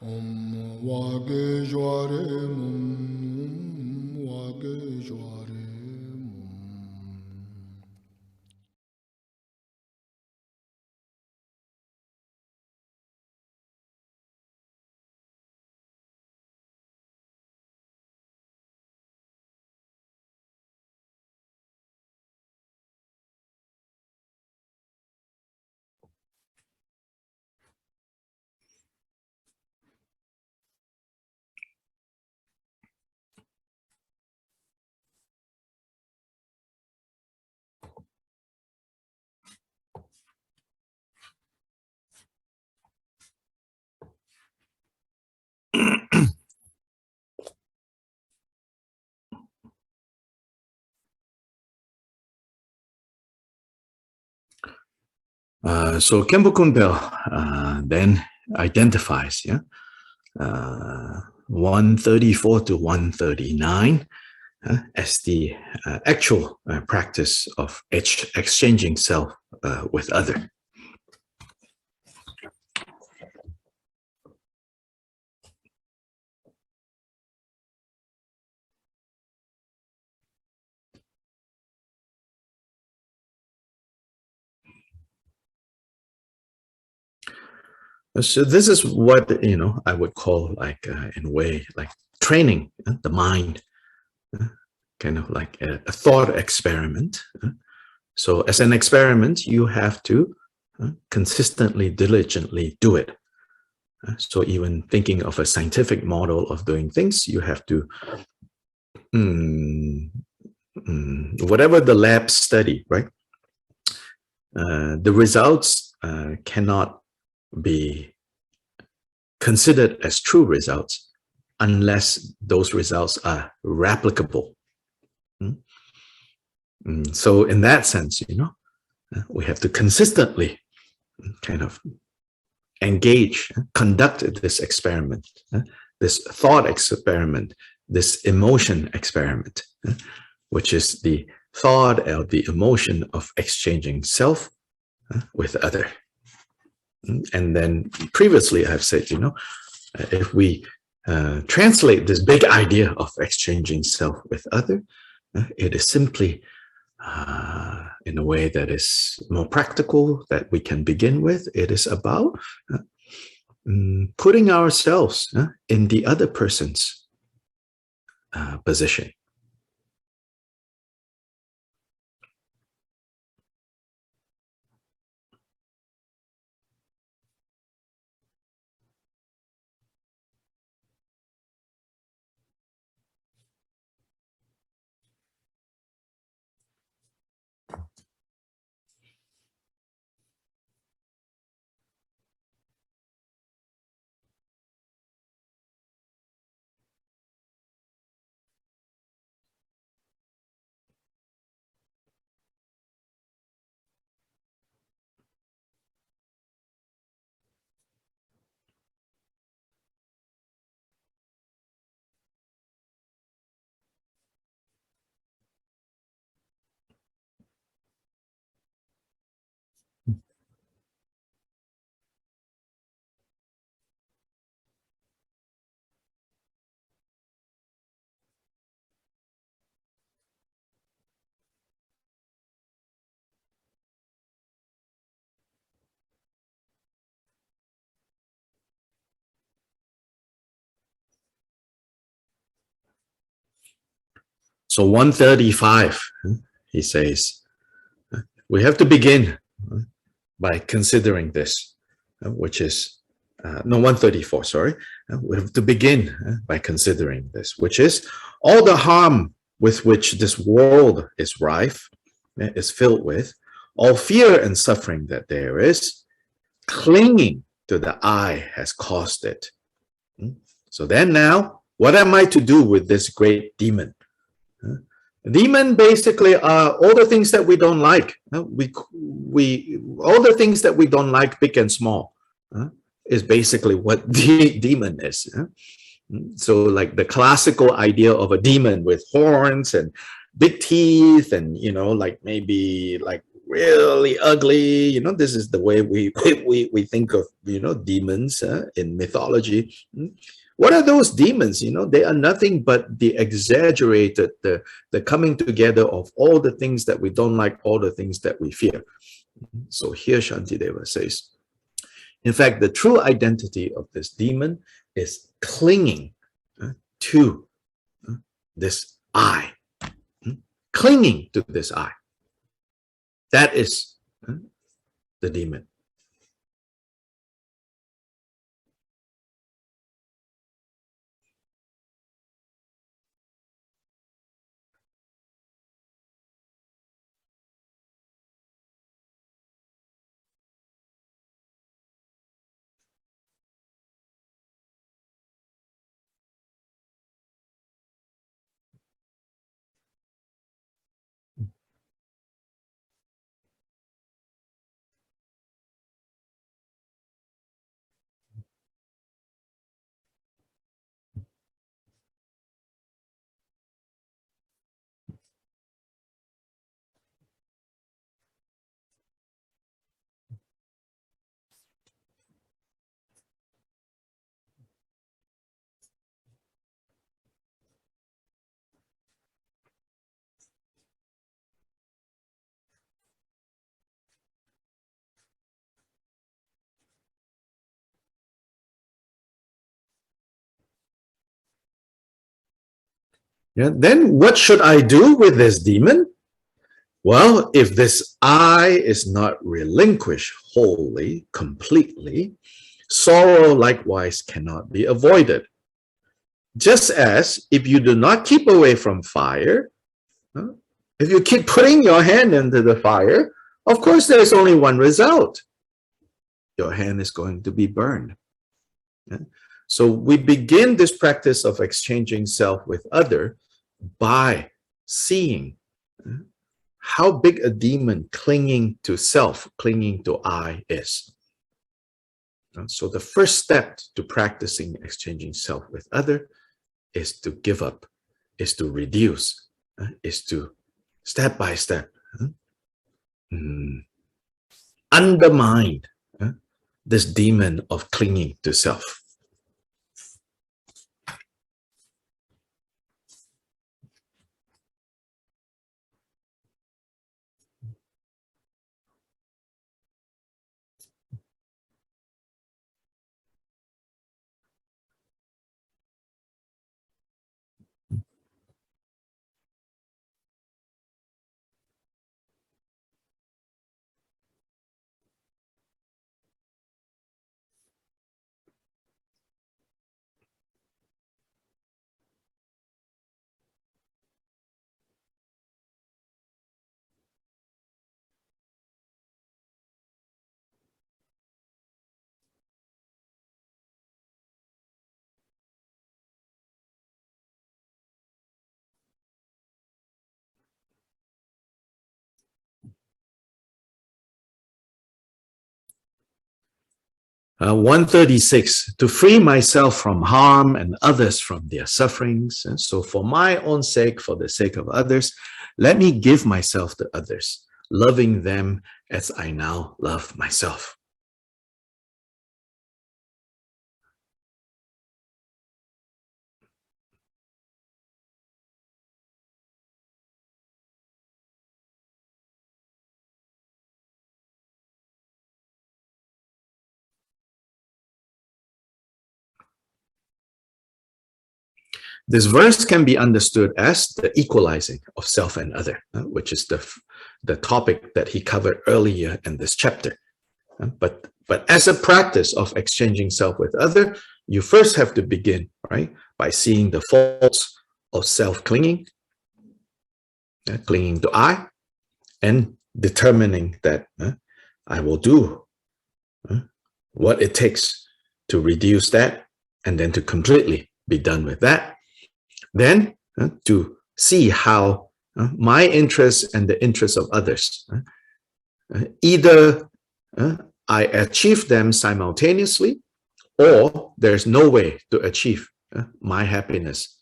Om Wage Jware Mum Wage Jware Mum. So Khenpo Kumbel then identifies 134 to 139 as the actual practice of exchanging self with other. So this is what I would call like in a way like training the mind, kind of like a thought experiment. So as an experiment, you have to consistently, diligently do it. So even thinking of a scientific model of doing things, you have to, whatever the lab study, right? The results cannot be considered as true results unless those results are replicable. So in that sense, we have to consistently kind of engage, conduct this experiment, this thought experiment, this emotion experiment, which is the thought or the emotion of exchanging self with other. And then previously I've said, if we translate this big idea of exchanging self with other, it is simply in a way that is more practical, that we can begin with. It is about putting ourselves in the other person's position. So 135, he says, we have to begin by considering this, which is, no, 134, sorry. We have to begin by considering this, which is all the harm with which this world is rife, is filled with, all fear and suffering that there is, clinging to the I has caused it. So then now, what am I to do with this great demon? Demon basically are all the things that we don't like. All the things that we don't like, big and small, is basically what the demon is. So like the classical idea of a demon with horns and big teeth and, like maybe like really ugly. This is the way we think of, demons in mythology. What are those demons? They are nothing but the exaggerated, the coming together of all the things that we don't like, all the things that we fear. So here Shantideva says, in fact, the true identity of this demon is clinging to this I, clinging to this I. That is the demon. Yeah, then what should I do with this demon? Well, if this I is not relinquished wholly, completely, sorrow likewise cannot be avoided. Just as if you do not keep away from fire, if you keep putting your hand into the fire, of course there's only one result. Your hand is going to be burned. So we begin this practice of exchanging self with other by seeing how big a demon clinging to self, clinging to I is. So the first step to practicing exchanging self with other is to give up, is to reduce, is to step by step undermine this demon of clinging to self. Uh, 136, to free myself from harm and others from their sufferings. And so for my own sake, for the sake of others, let me give myself to others, loving them as I now love myself. This verse can be understood as the equalizing of self and other, which is the topic that he covered earlier in this chapter. But as a practice of exchanging self with other, you first have to begin, right, by seeing the faults of self-clinging, clinging to I, and determining that I will do what it takes to reduce that, and then to completely be done with that. Then to see how my interests and the interests of others, either I achieve them simultaneously, or there's no way to achieve my happiness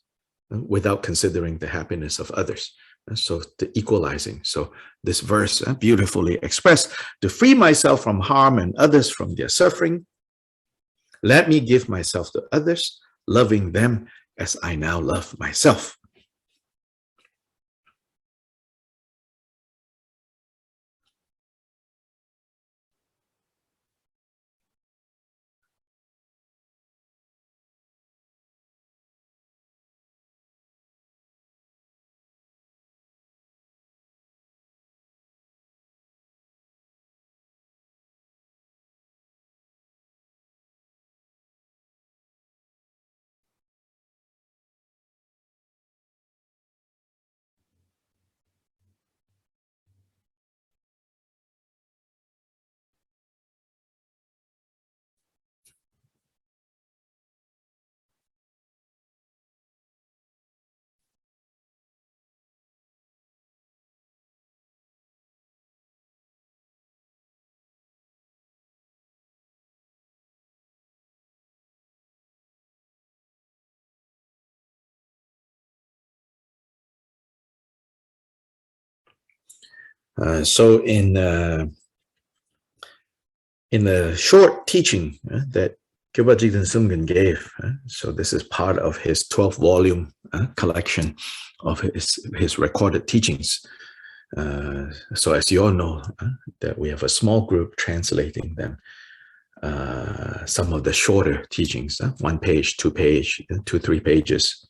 without considering the happiness of others. So the equalizing. So this verse beautifully expressed: to free myself from harm and others from their suffering, let me give myself to others, loving them as I now love myself. So in a short teaching that Kyoba Jigten Sumgen gave, so this is part of his 12-volume collection of his recorded teachings. So as you all know, that we have a small group translating them. Some of the shorter teachings, 1 page, 2 page, 2-3 pages.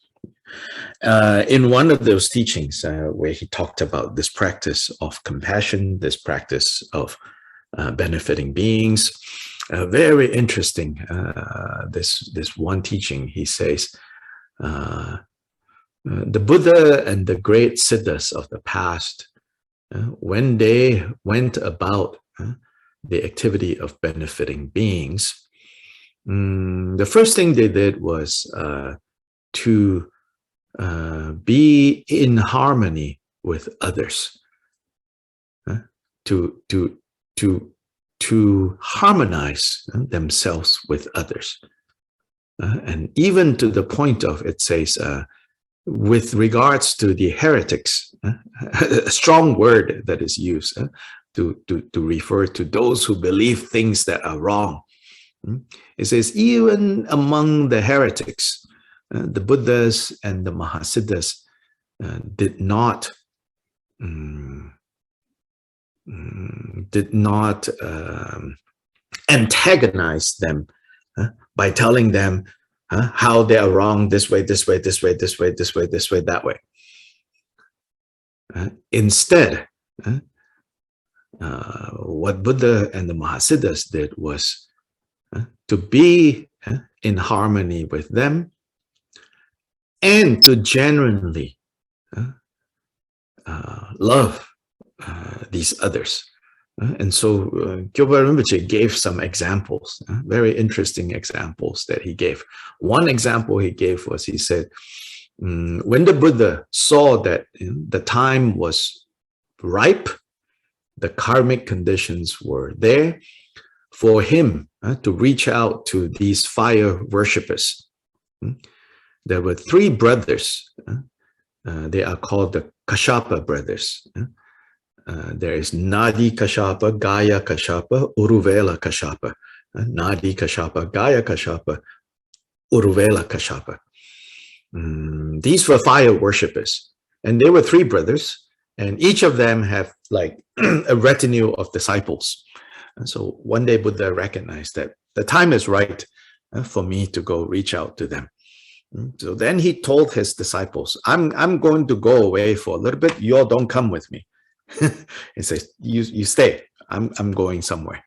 In one of those teachings where he talked about this practice of compassion, this practice of benefiting beings, very interesting. This one teaching, he says, the Buddha and the great siddhas of the past, when they went about the activity of benefiting beings, the first thing they did was to be in harmony with others, to harmonize themselves with others, and even to the point of, it says, with regards to the heretics, a strong word that is used to refer to those who believe things that are wrong. It says, even among the heretics, the Buddhas and the Mahasiddhas did not antagonize them by telling them how they are wrong this way, this way, this way, this way, this way, this way, that way. Instead, what Buddha and the Mahasiddhas did was to be in harmony with them and to genuinely love these others. And so Kyoba Rinpoche gave some examples, very interesting examples that he gave. One example he gave was, he said, when the Buddha saw that the time was ripe, the karmic conditions were there for him to reach out to these fire worshippers. There were 3 brothers. They are called the Kashyapa brothers. There is Nadi Kashyapa, Gaya Kashyapa, Uruvela Kashyapa. Nadi Kashyapa, Gaya Kashyapa, Uruvela Kashyapa. These were fire worshippers, and they were 3 brothers, and each of them have like a retinue of disciples. And so one day Buddha recognized that the time is right for me to go reach out to them. So then he told his disciples, I'm going to go away for a little bit. You all don't come with me. He says, you stay. I'm going somewhere.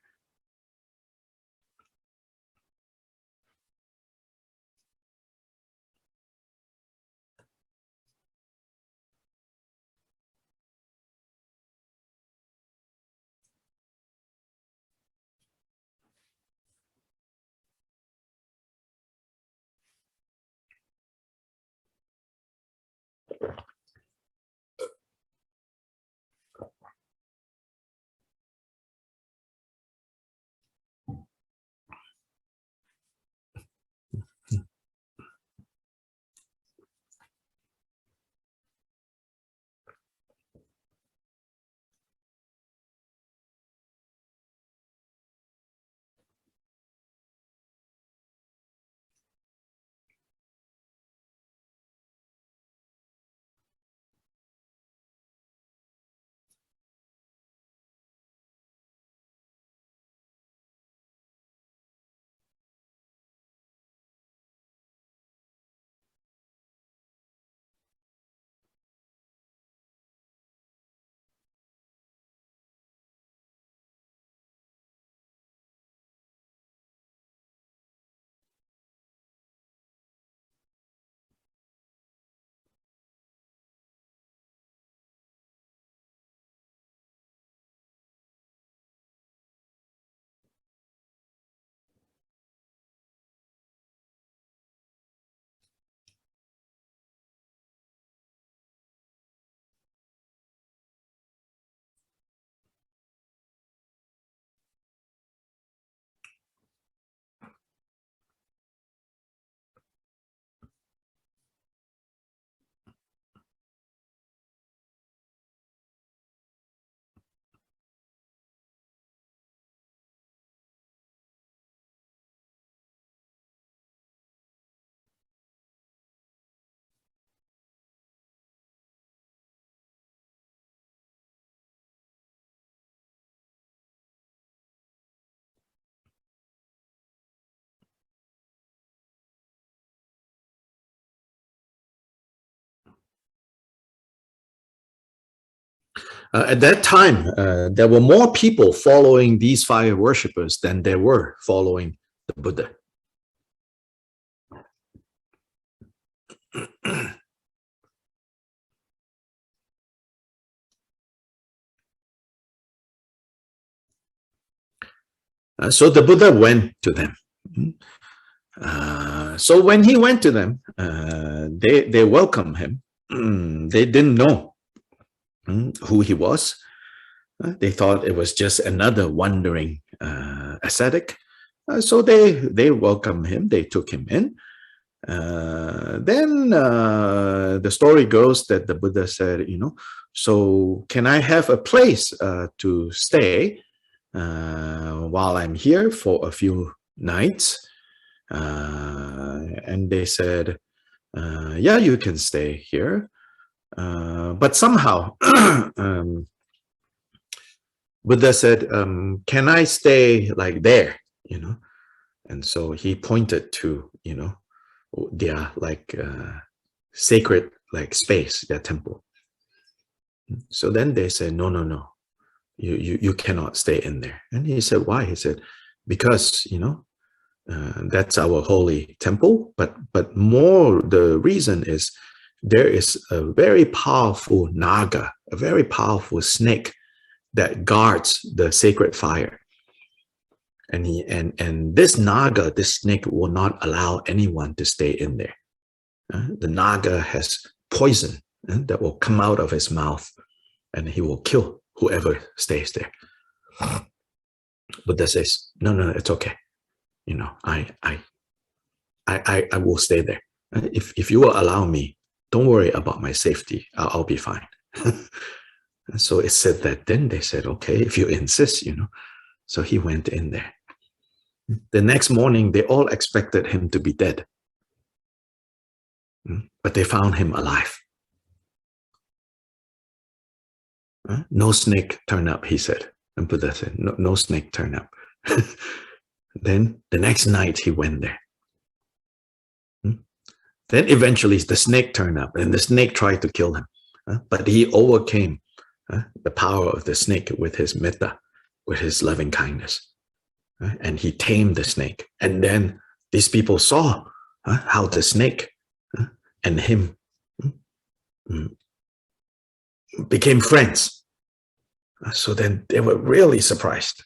At that time, there were more people following these fire worshippers than there were following the Buddha. So the Buddha went to them. So when he went to them, they welcomed him. They didn't know who he was. They thought it was just another wandering ascetic. So they welcomed him. They took him in. Then the story goes that the Buddha said, so can I have a place to stay while I'm here for a few nights? And they said, yeah, you can stay here. But somehow, Buddha said, can I stay like there? And so he pointed to, their like sacred like space, their temple. So then they said, no, you cannot stay in there. And he said, why? He said, because that's our holy temple, but more the reason is there is a very powerful naga, a very powerful snake that guards the sacred fire. And this naga, this snake, will not allow anyone to stay in there. The naga has poison that will come out of his mouth, and he will kill whoever stays there. Buddha says, no, it's okay. I will stay there. If you will allow me, don't worry about my safety. I'll be fine. So it said that then they said, okay, if you insist, So he went in there. The next morning, they all expected him to be dead. But they found him alive. No snake turned up, he said. And Buddha said, no snake turned up. Then the next night he went there. Then eventually the snake turned up, and the snake tried to kill him. But he overcame the power of the snake with his metta, with his loving kindness. And he tamed the snake. And then these people saw how the snake and him became friends. So then they were really surprised.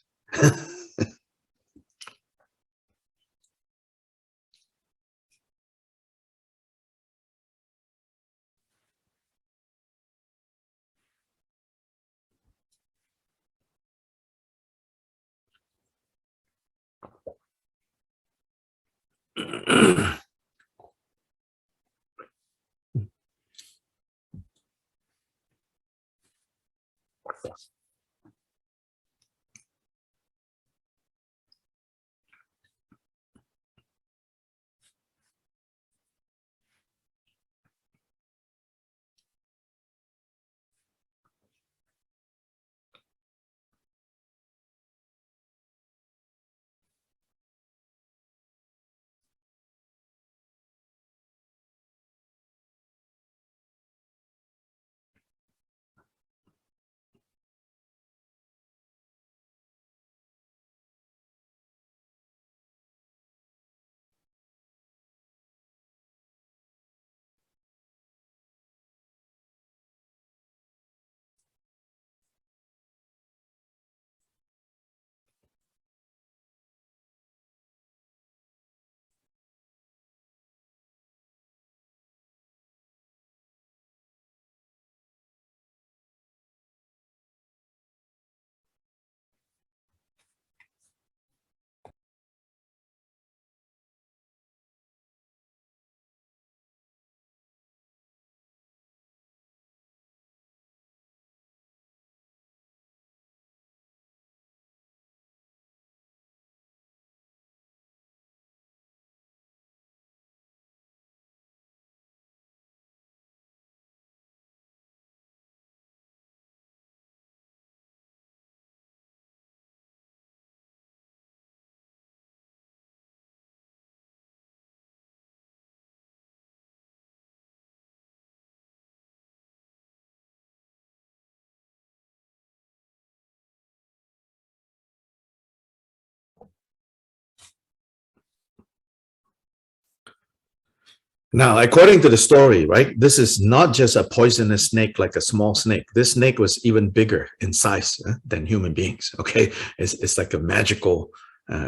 Now, according to the story, right, this is not just a poisonous snake like a small snake. This snake was even bigger in size than human beings. Okay, it's like a magical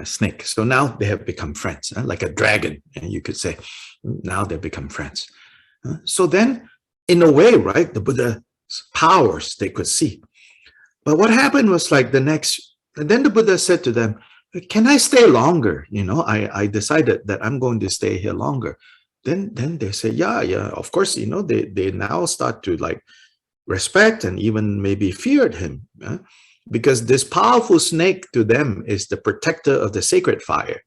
snake. So now they have become friends, like a dragon, and you could say. Now they become friends. So then, in a way, right, the Buddha's powers they could see. But what happened was like then the Buddha said to them, "Can I stay longer? You know, I decided that I'm going to stay here longer." Then they say, "Yeah, yeah, of course." You know, they now start to like respect and even maybe feared him, because this powerful snake to them is the protector of the sacred fire.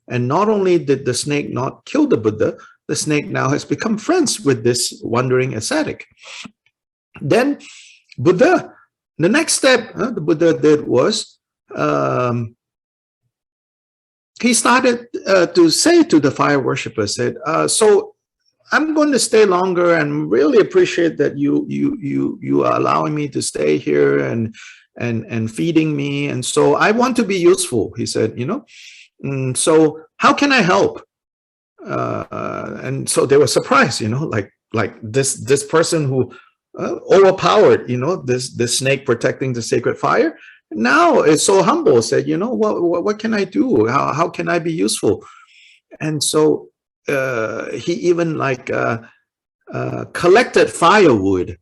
And not only did the snake not kill the Buddha, the snake now has become friends with this wandering ascetic. Then Buddha, the next step the Buddha did was he started to say to the fire worshippers, said, so I'm going to stay longer and really appreciate that you are allowing me to stay here and feeding me. And so I want to be useful, he said, you know. So how can I help? And so they were surprised, you know, like this person who overpowered, you know, this snake protecting the sacred fire. Now it's so humble, said, you know, what can I do? How can I be useful? And so he even like collected firewood,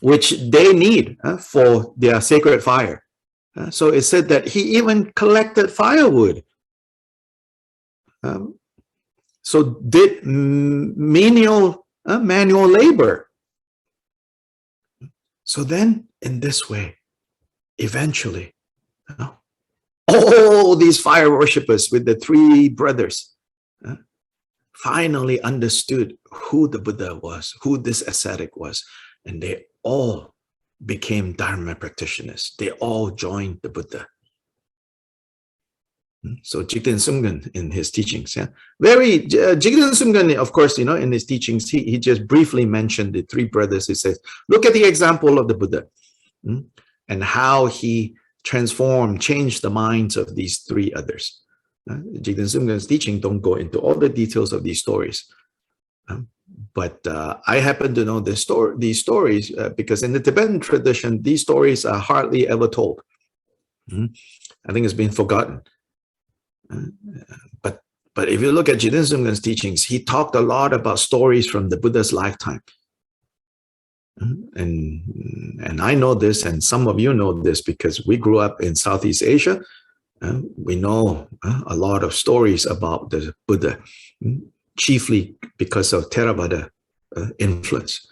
which they need for their sacred fire. So it said that he even collected firewood. So did menial manual labor. So then in this way, eventually, all these fire worshippers with the three brothers finally understood who the Buddha was, who this ascetic was, and they all became Dharma practitioners. They all joined the Buddha. So Jigten Sumgön in his teachings, Jigten Sumgön, of course, you know, in his teachings, he just briefly mentioned the three brothers. He says, look at the example of the Buddha and how he changed the minds of these three others. Jigten Sumgön's teaching don't go into all the details of these stories. But I happen to know these stories because in the Tibetan tradition, these stories are hardly ever told. I think it's been forgotten. But if you look at Jigten Sumgön's teachings, he talked a lot about stories from the Buddha's lifetime. And I know this, and some of you know this because we grew up in Southeast Asia. We know a lot of stories about the Buddha, chiefly because of Theravada influence.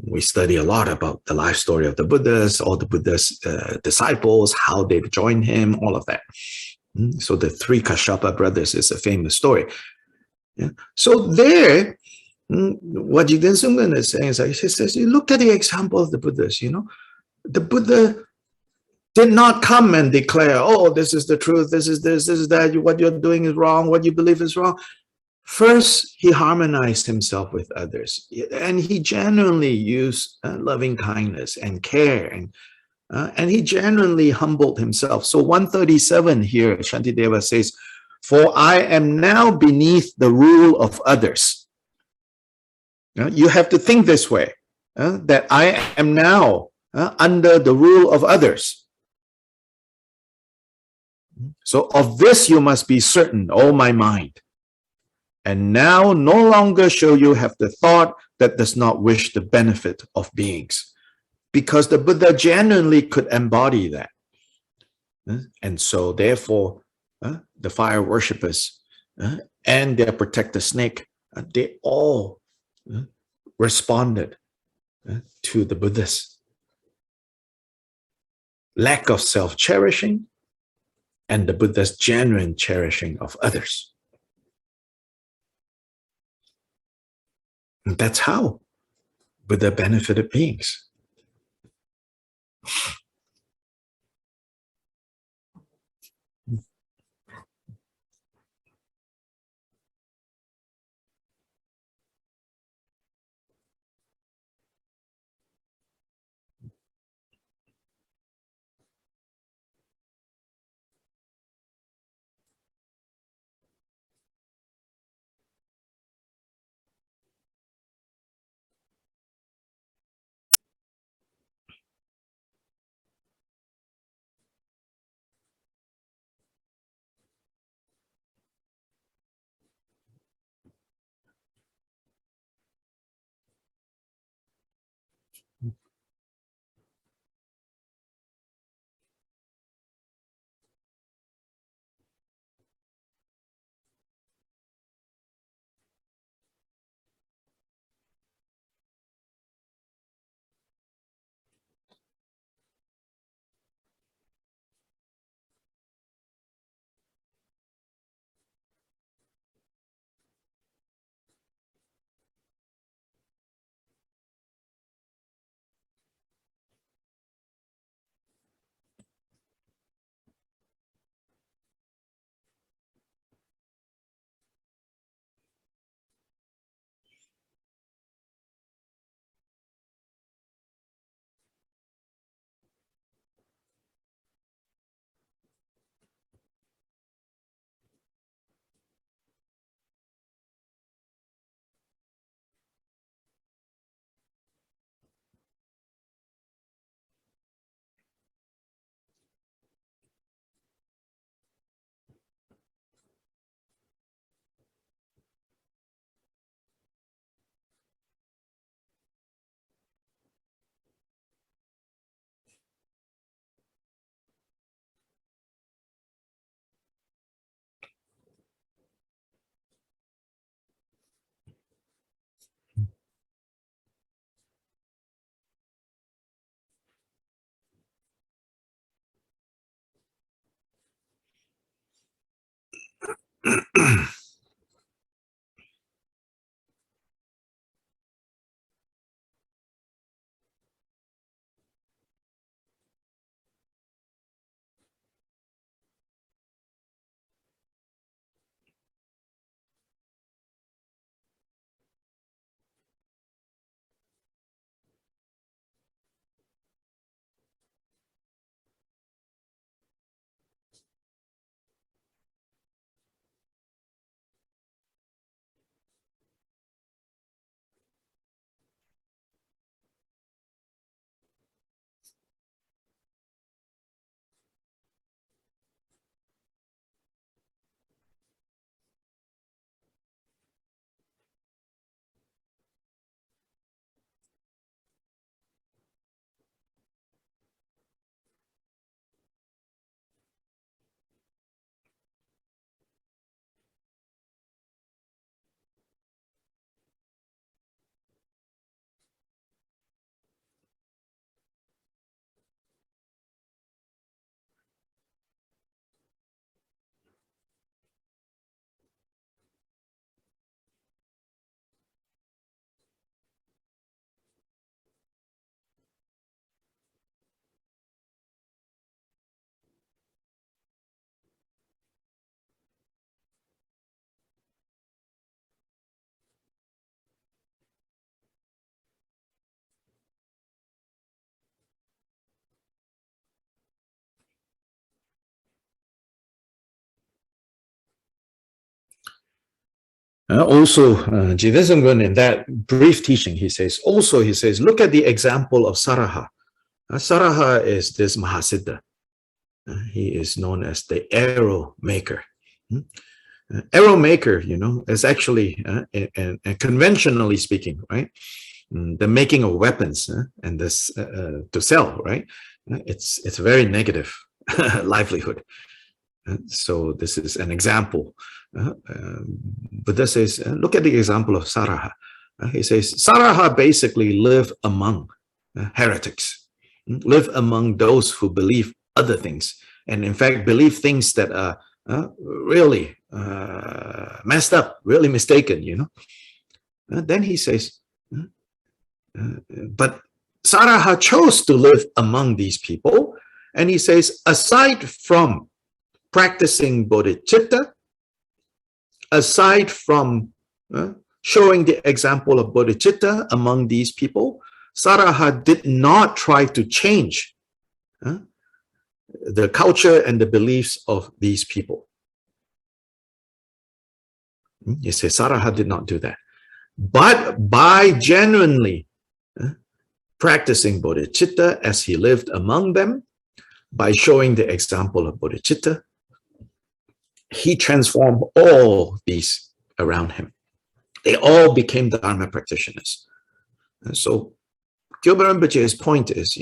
We study a lot about the life story of the Buddhas, all the Buddha's disciples, how they've joined him, all of that. So the three Kashyapa brothers is a famous story. So there, what Jigten Sumgön is saying is, like, he says, you look at the example of the Buddhas, you know, the Buddha did not come and declare, oh, this is the truth, this is this, this is that, what you're doing is wrong, what you believe is wrong. First, he harmonized himself with others, and he genuinely used loving kindness and care, and he genuinely humbled himself. So 137 here, Shantideva says, for I am now beneath the rule of others. You have to think this way, that I am now under the rule of others. So of this you must be certain, O my mind. And now no longer shall you have the thought that does not wish the benefit of beings. Because the Buddha genuinely could embody that. And so therefore, the fire worshippers and their protector snake, they all responded to the Buddha's lack of self-cherishing and the Buddha's genuine cherishing of others. And that's how Buddha benefited beings. Also, Jidesamgun, in that brief teaching, he says, look at the example of Saraha. Saraha is this Mahasiddha. He is known as the arrow maker. Arrow maker, is actually, and conventionally speaking, right? The making of weapons and this to sell, right? It's a very negative livelihood. So this is an example. Buddha says, look at the example of Saraha. He says, Saraha basically live among heretics, live among those who believe other things, and in fact believe things that are really messed up, really mistaken, Then he says, but Saraha chose to live among these people, and he says, aside from practicing bodhicitta, aside from showing the example of bodhicitta among these people, Saraha did not try to change the culture and the beliefs of these people. You say Saraha did not do that. But by genuinely practicing bodhicitta as he lived among them, by showing the example of bodhicitta, he transformed all these around him. They all became Dharma practitioners. And so Gilbert Rinpoche's point is,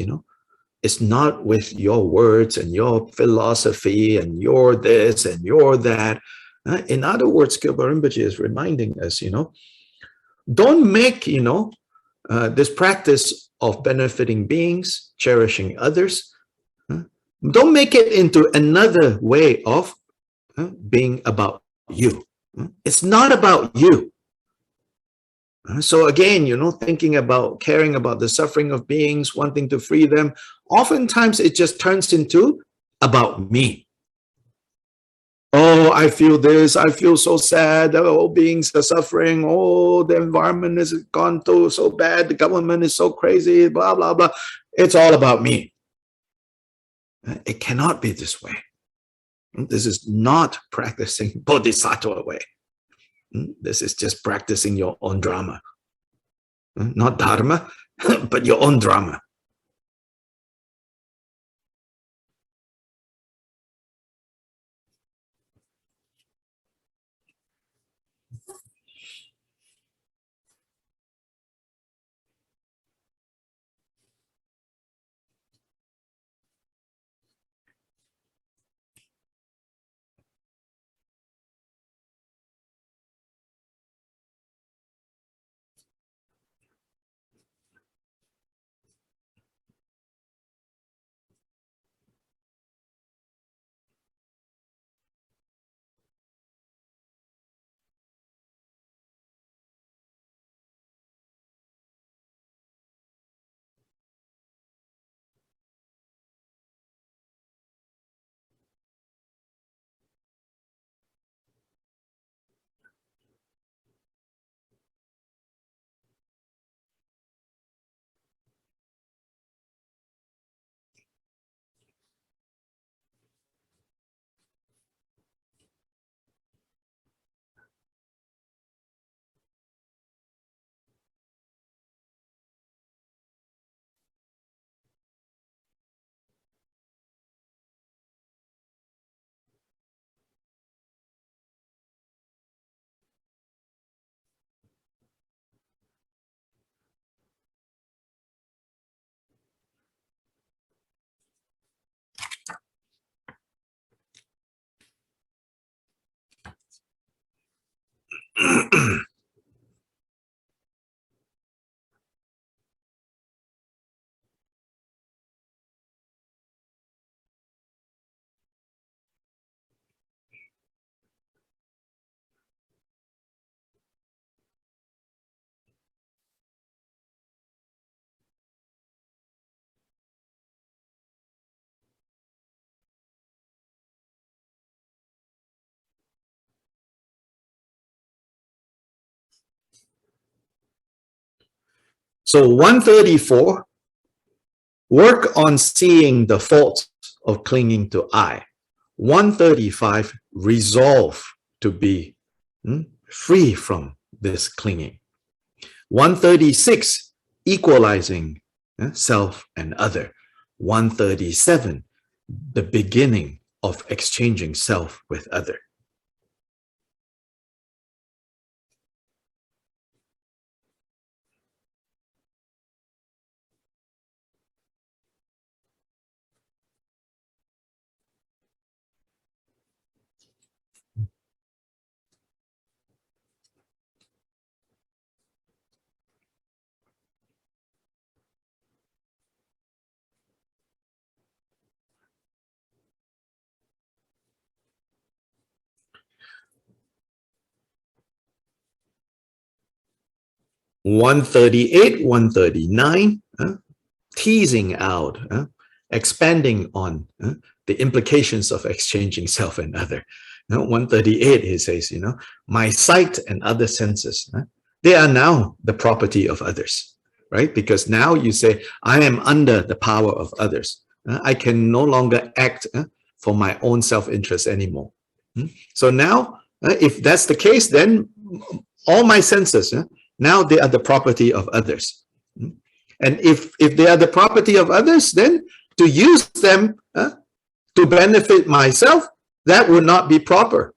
it's not with your words and your philosophy and your this and your that. In other words, Gilbert Rinpoche is reminding us, don't make, this practice of benefiting beings, cherishing others, don't make it into another way of being about you. It's not about you. So again, thinking about caring about the suffering of beings, wanting to free them, oftentimes it just turns into about me. Oh, I feel this, I feel so sad, all beings are suffering, oh, the environment has gone so bad, the government is so crazy, blah, blah, blah. It's all about me. It cannot be this way. This is not practicing Bodhisattva way. This is just practicing your own drama. Not dharma, but your own drama. So 134, work on seeing the faults of clinging to I. 135, resolve to be free from this clinging. 136, equalizing self and other. 137, the beginning of exchanging self with other. One 138, 139, teasing out, expanding on the implications of exchanging self and other. 138, he says, my sight and other senses, they are now the property of others, right? Because now you say, I am under the power of others. I can no longer act for my own self-interest anymore. So now, if that's the case, then all my senses, now they are the property of others. And if they are the property of others, then to use them to benefit myself, that would not be proper.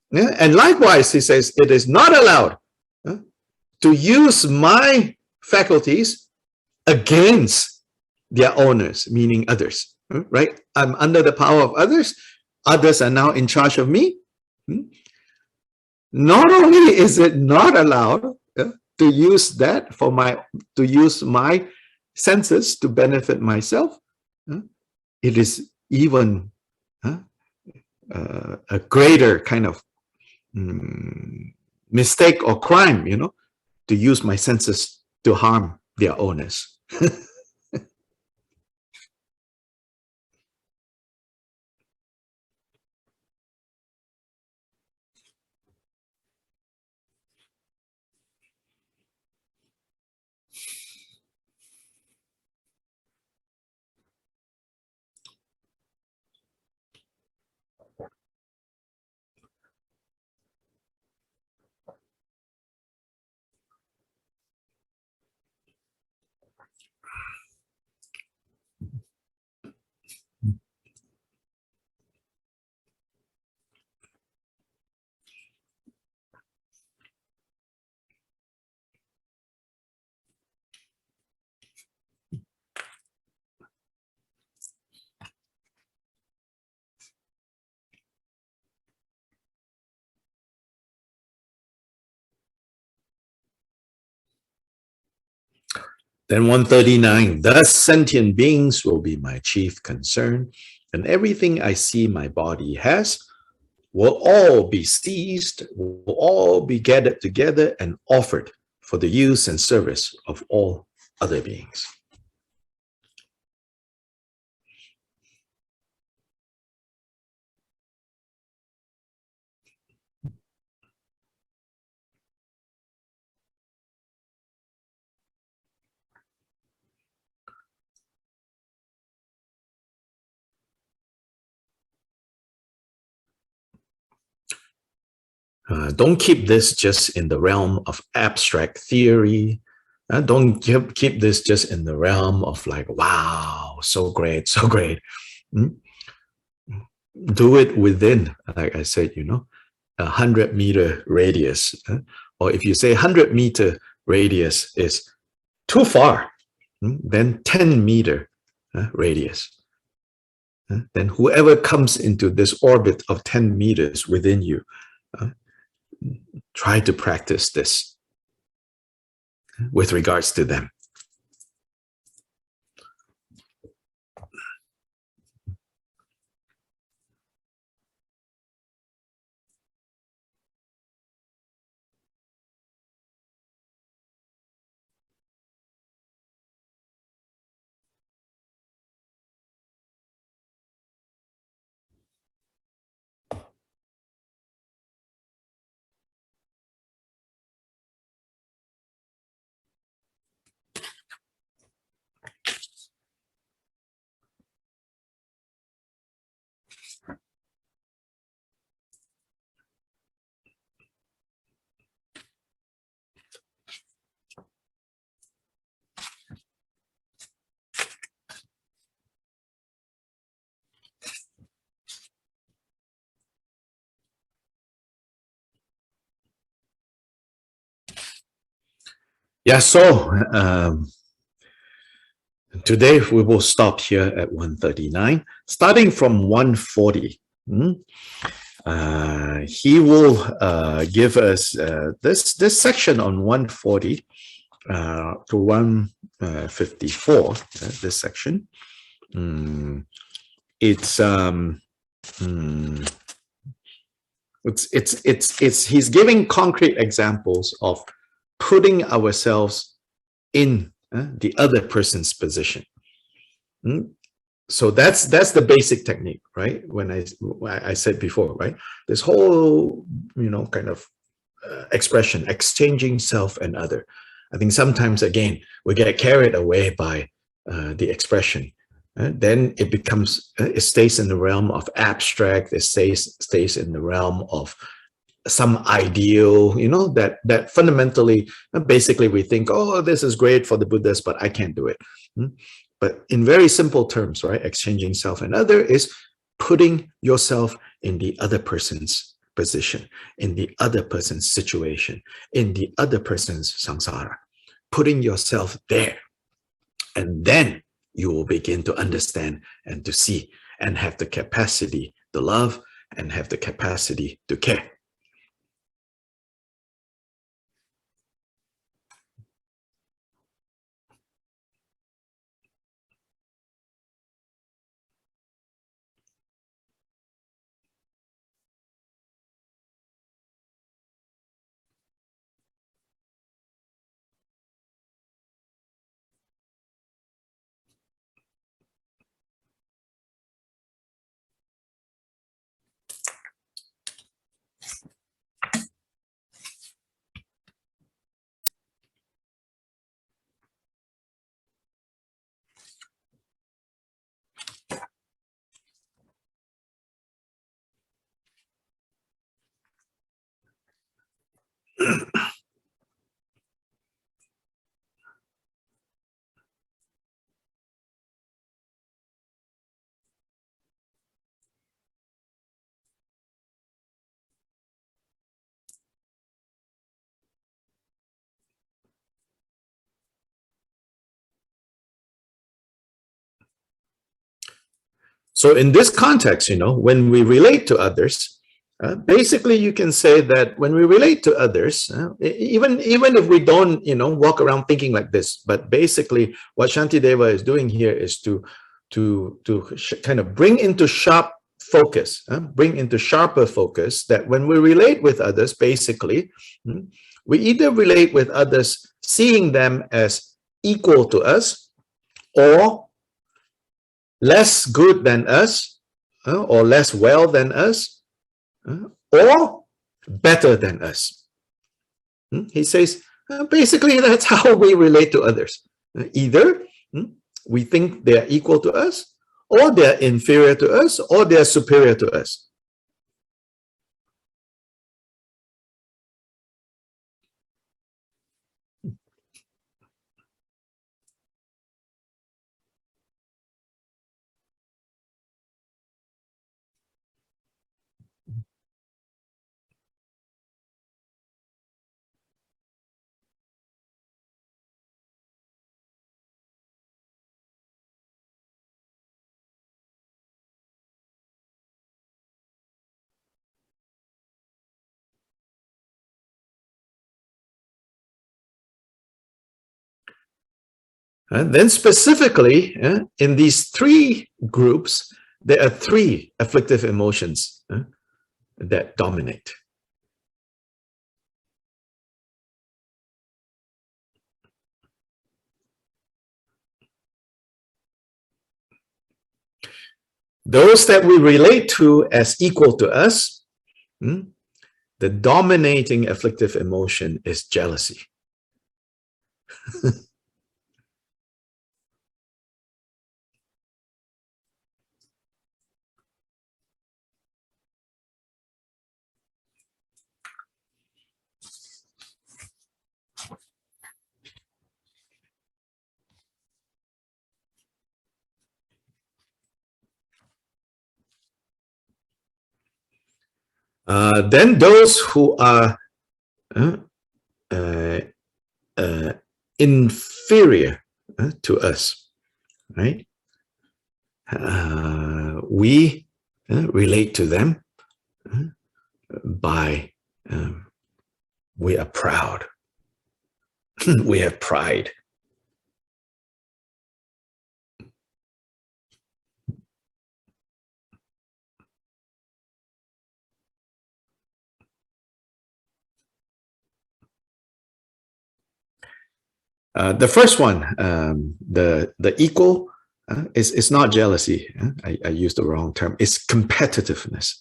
Yeah? And likewise, he says, it is not allowed to use my faculties against their owners, meaning others, right? I'm under the power of others. Others are now in charge of me. Not only is it not allowed to use that to use my senses to benefit myself, it is even a greater kind of mistake or crime, to use my senses to harm their owners. Then 139, thus sentient beings will be my chief concern, and everything I see my body has will all be seized, will all be gathered together and offered for the use and service of all other beings. Don't keep this just in the realm of abstract theory. Don't keep this just in the realm of like, wow, so great, so great. Do it within, like I said, 100-meter radius. Or if you say 100-meter radius is too far, then 10-meter radius. Then whoever comes into this orbit of 10 meters within you, try to practice this with regards to them. Yeah, so today we will stop here at 139, starting from 140. He will give us this section on 140 to 154. This section, it's he's giving concrete examples of putting ourselves in the other person's position. So that's the basic technique, right? When I said before, right? This whole kind of expression, exchanging self and other. I think sometimes again we get carried away by the expression. Then it becomes it stays in the realm of abstract. It stays in the realm of some ideal, that fundamentally, basically we think, oh, this is great for the Buddhists, but I can't do it. But in very simple terms, right? Exchanging self and other is putting yourself in the other person's position, in the other person's situation, in the other person's samsara, putting yourself there. And then you will begin to understand and to see and have the capacity to love and have the capacity to care. So in this context, when we relate to others, basically you can say that when we relate to others, even if we don't, walk around thinking like this, but basically what Shantideva is doing here is to kind of bring into sharp focus, bring into sharper focus that when we relate with others, basically, we either relate with others seeing them as equal to us or less good than us, or less well than us, or better than us. He says, basically, that's how we relate to others. Either we think they're equal to us, or they're inferior to us, or they're superior to us. And then specifically, in these three groups, there are three afflictive emotions that dominate. Those that we relate to as equal to us, the dominating afflictive emotion is jealousy. Then those who are inferior to us, right? We relate to them by we are proud. We have pride. The first one, the equal, is not jealousy. I used the wrong term. It's competitiveness.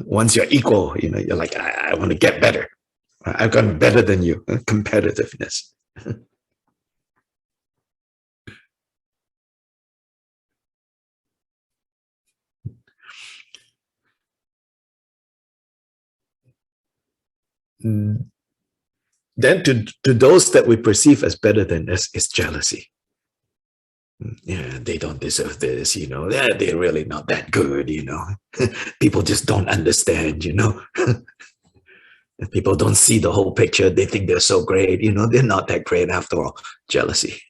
Once you're equal, you're like, I want to get better. I've gotten better than you. Competitiveness. Then to those that we perceive as better than us is jealousy. Yeah, they don't deserve this, they're really not that good, People just don't understand, People don't see the whole picture. They think they're so great, they're not that great after all. Jealousy.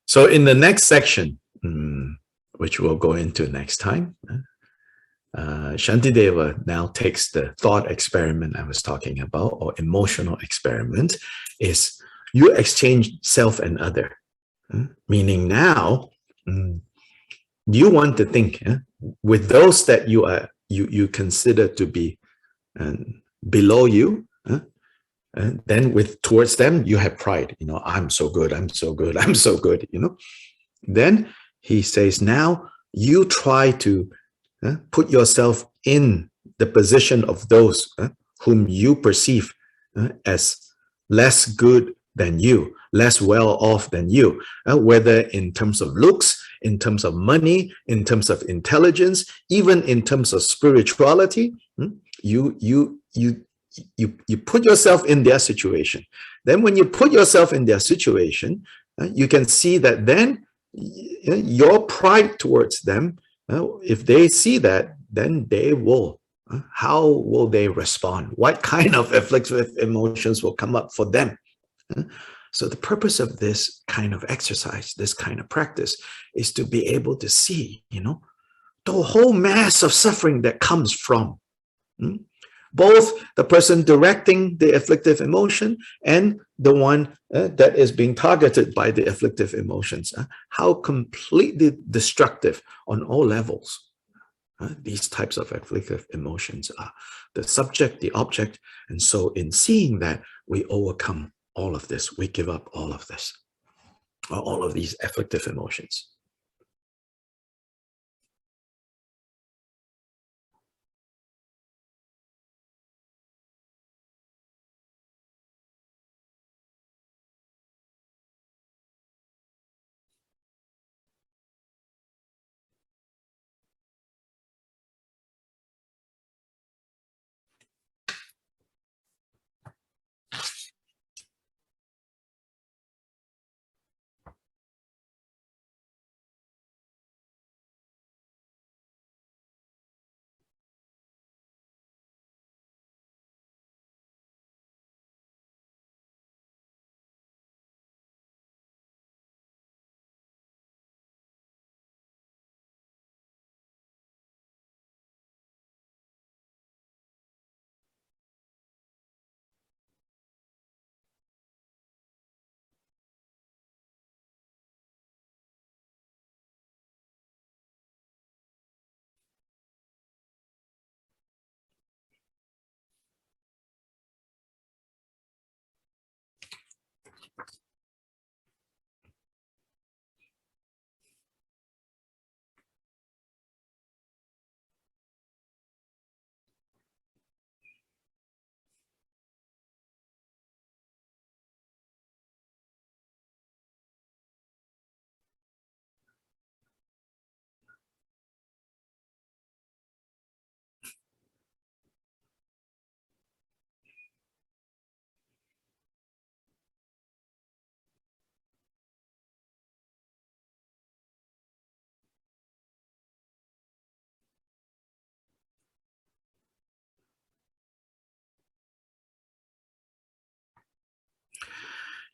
So in the next section, which we'll go into next time, Shantideva now takes the thought experiment I was talking about, or emotional experiment, is you exchange self and other. Meaning now, you want to think with those that you consider to be below you, and then towards them you have pride. I'm so good, I'm so good, I'm so good. Then he says, now you try to put yourself in the position of those whom you perceive as less good than you, less well off than you, whether in terms of looks, in terms of money, in terms of intelligence, even in terms of spirituality. You put yourself in their situation. Then when you put yourself in their situation, you can see that then your pride towards them, if they see that, then they will. How will they respond? What kind of afflictive emotions will come up for them? So the purpose of this kind of exercise, this kind of practice, is to be able to see, the whole mass of suffering that comes from both the person directing the afflictive emotion and the one that is being targeted by the afflictive emotions. How completely destructive on all levels these types of afflictive emotions are. The subject, the object, and so in seeing that, we overcome all of this. We give up all of this, all of these afflictive emotions.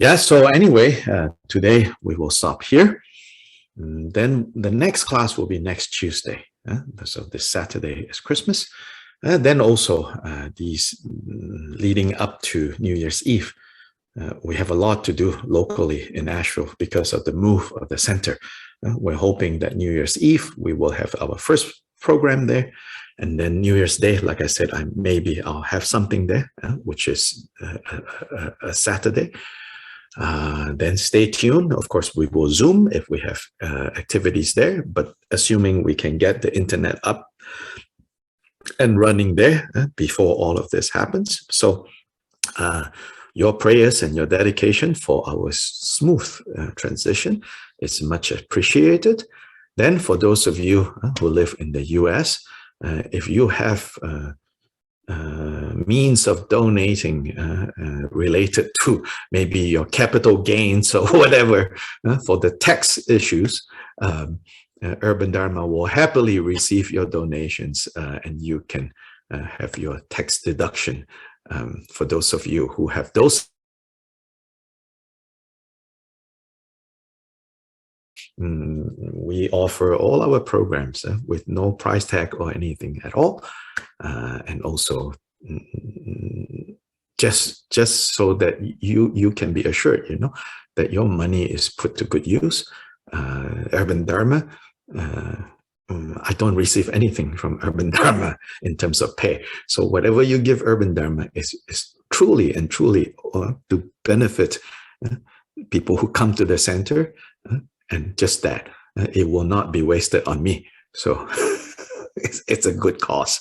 Yeah, so anyway, today we will stop here. Then the next class will be next Tuesday. So this Saturday is Christmas. Then also these leading up to New Year's Eve. We have a lot to do locally in Asheville because of the move of the center. We're hoping that New Year's Eve, we will have our first program there. And then New Year's Day, like I said, maybe I'll have something there, which is a Saturday. Then stay tuned. Of course, we will Zoom if we have activities there, but assuming we can get the internet up and running there before all of this happens. So your prayers and your dedication for our smooth transition is much appreciated. Then for those of you who live in the US, if you have means of donating related to maybe your capital gains or whatever for the tax issues, Urban Dharma will happily receive your donations and you can have your tax deduction for those of you who have those. We offer all our programs with no price tag or anything at all. And also just so that you can be assured, that your money is put to good use. Urban Dharma, I don't receive anything from Urban Dharma in terms of pay. So whatever you give Urban Dharma is truly and truly to benefit people who come to the center, and just that it will not be wasted on me. So it's a good cause.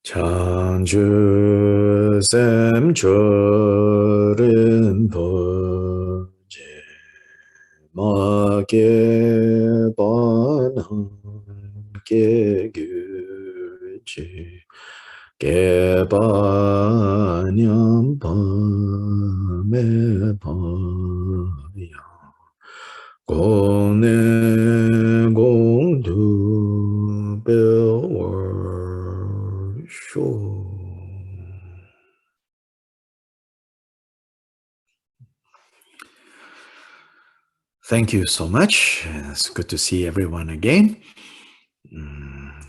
Chanju sem chorin poje ma ge banan ge gyuji ge ba nyam pa me pa ya gong ne gong du be sure. Thank you so much. It's good to see everyone again.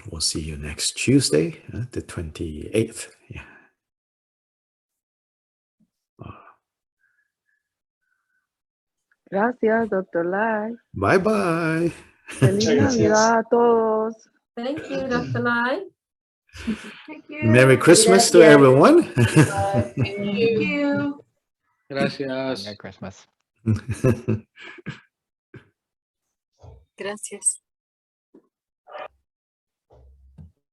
We'll see you next Tuesday, the 28th. Yeah. Gracias, Dr. Lai. Bye-bye. Feliz Navidad a todos. Thank you, Dr. Lai. Thank you. Merry Christmas to everyone. Thank you. Gracias. Merry Christmas. Gracias.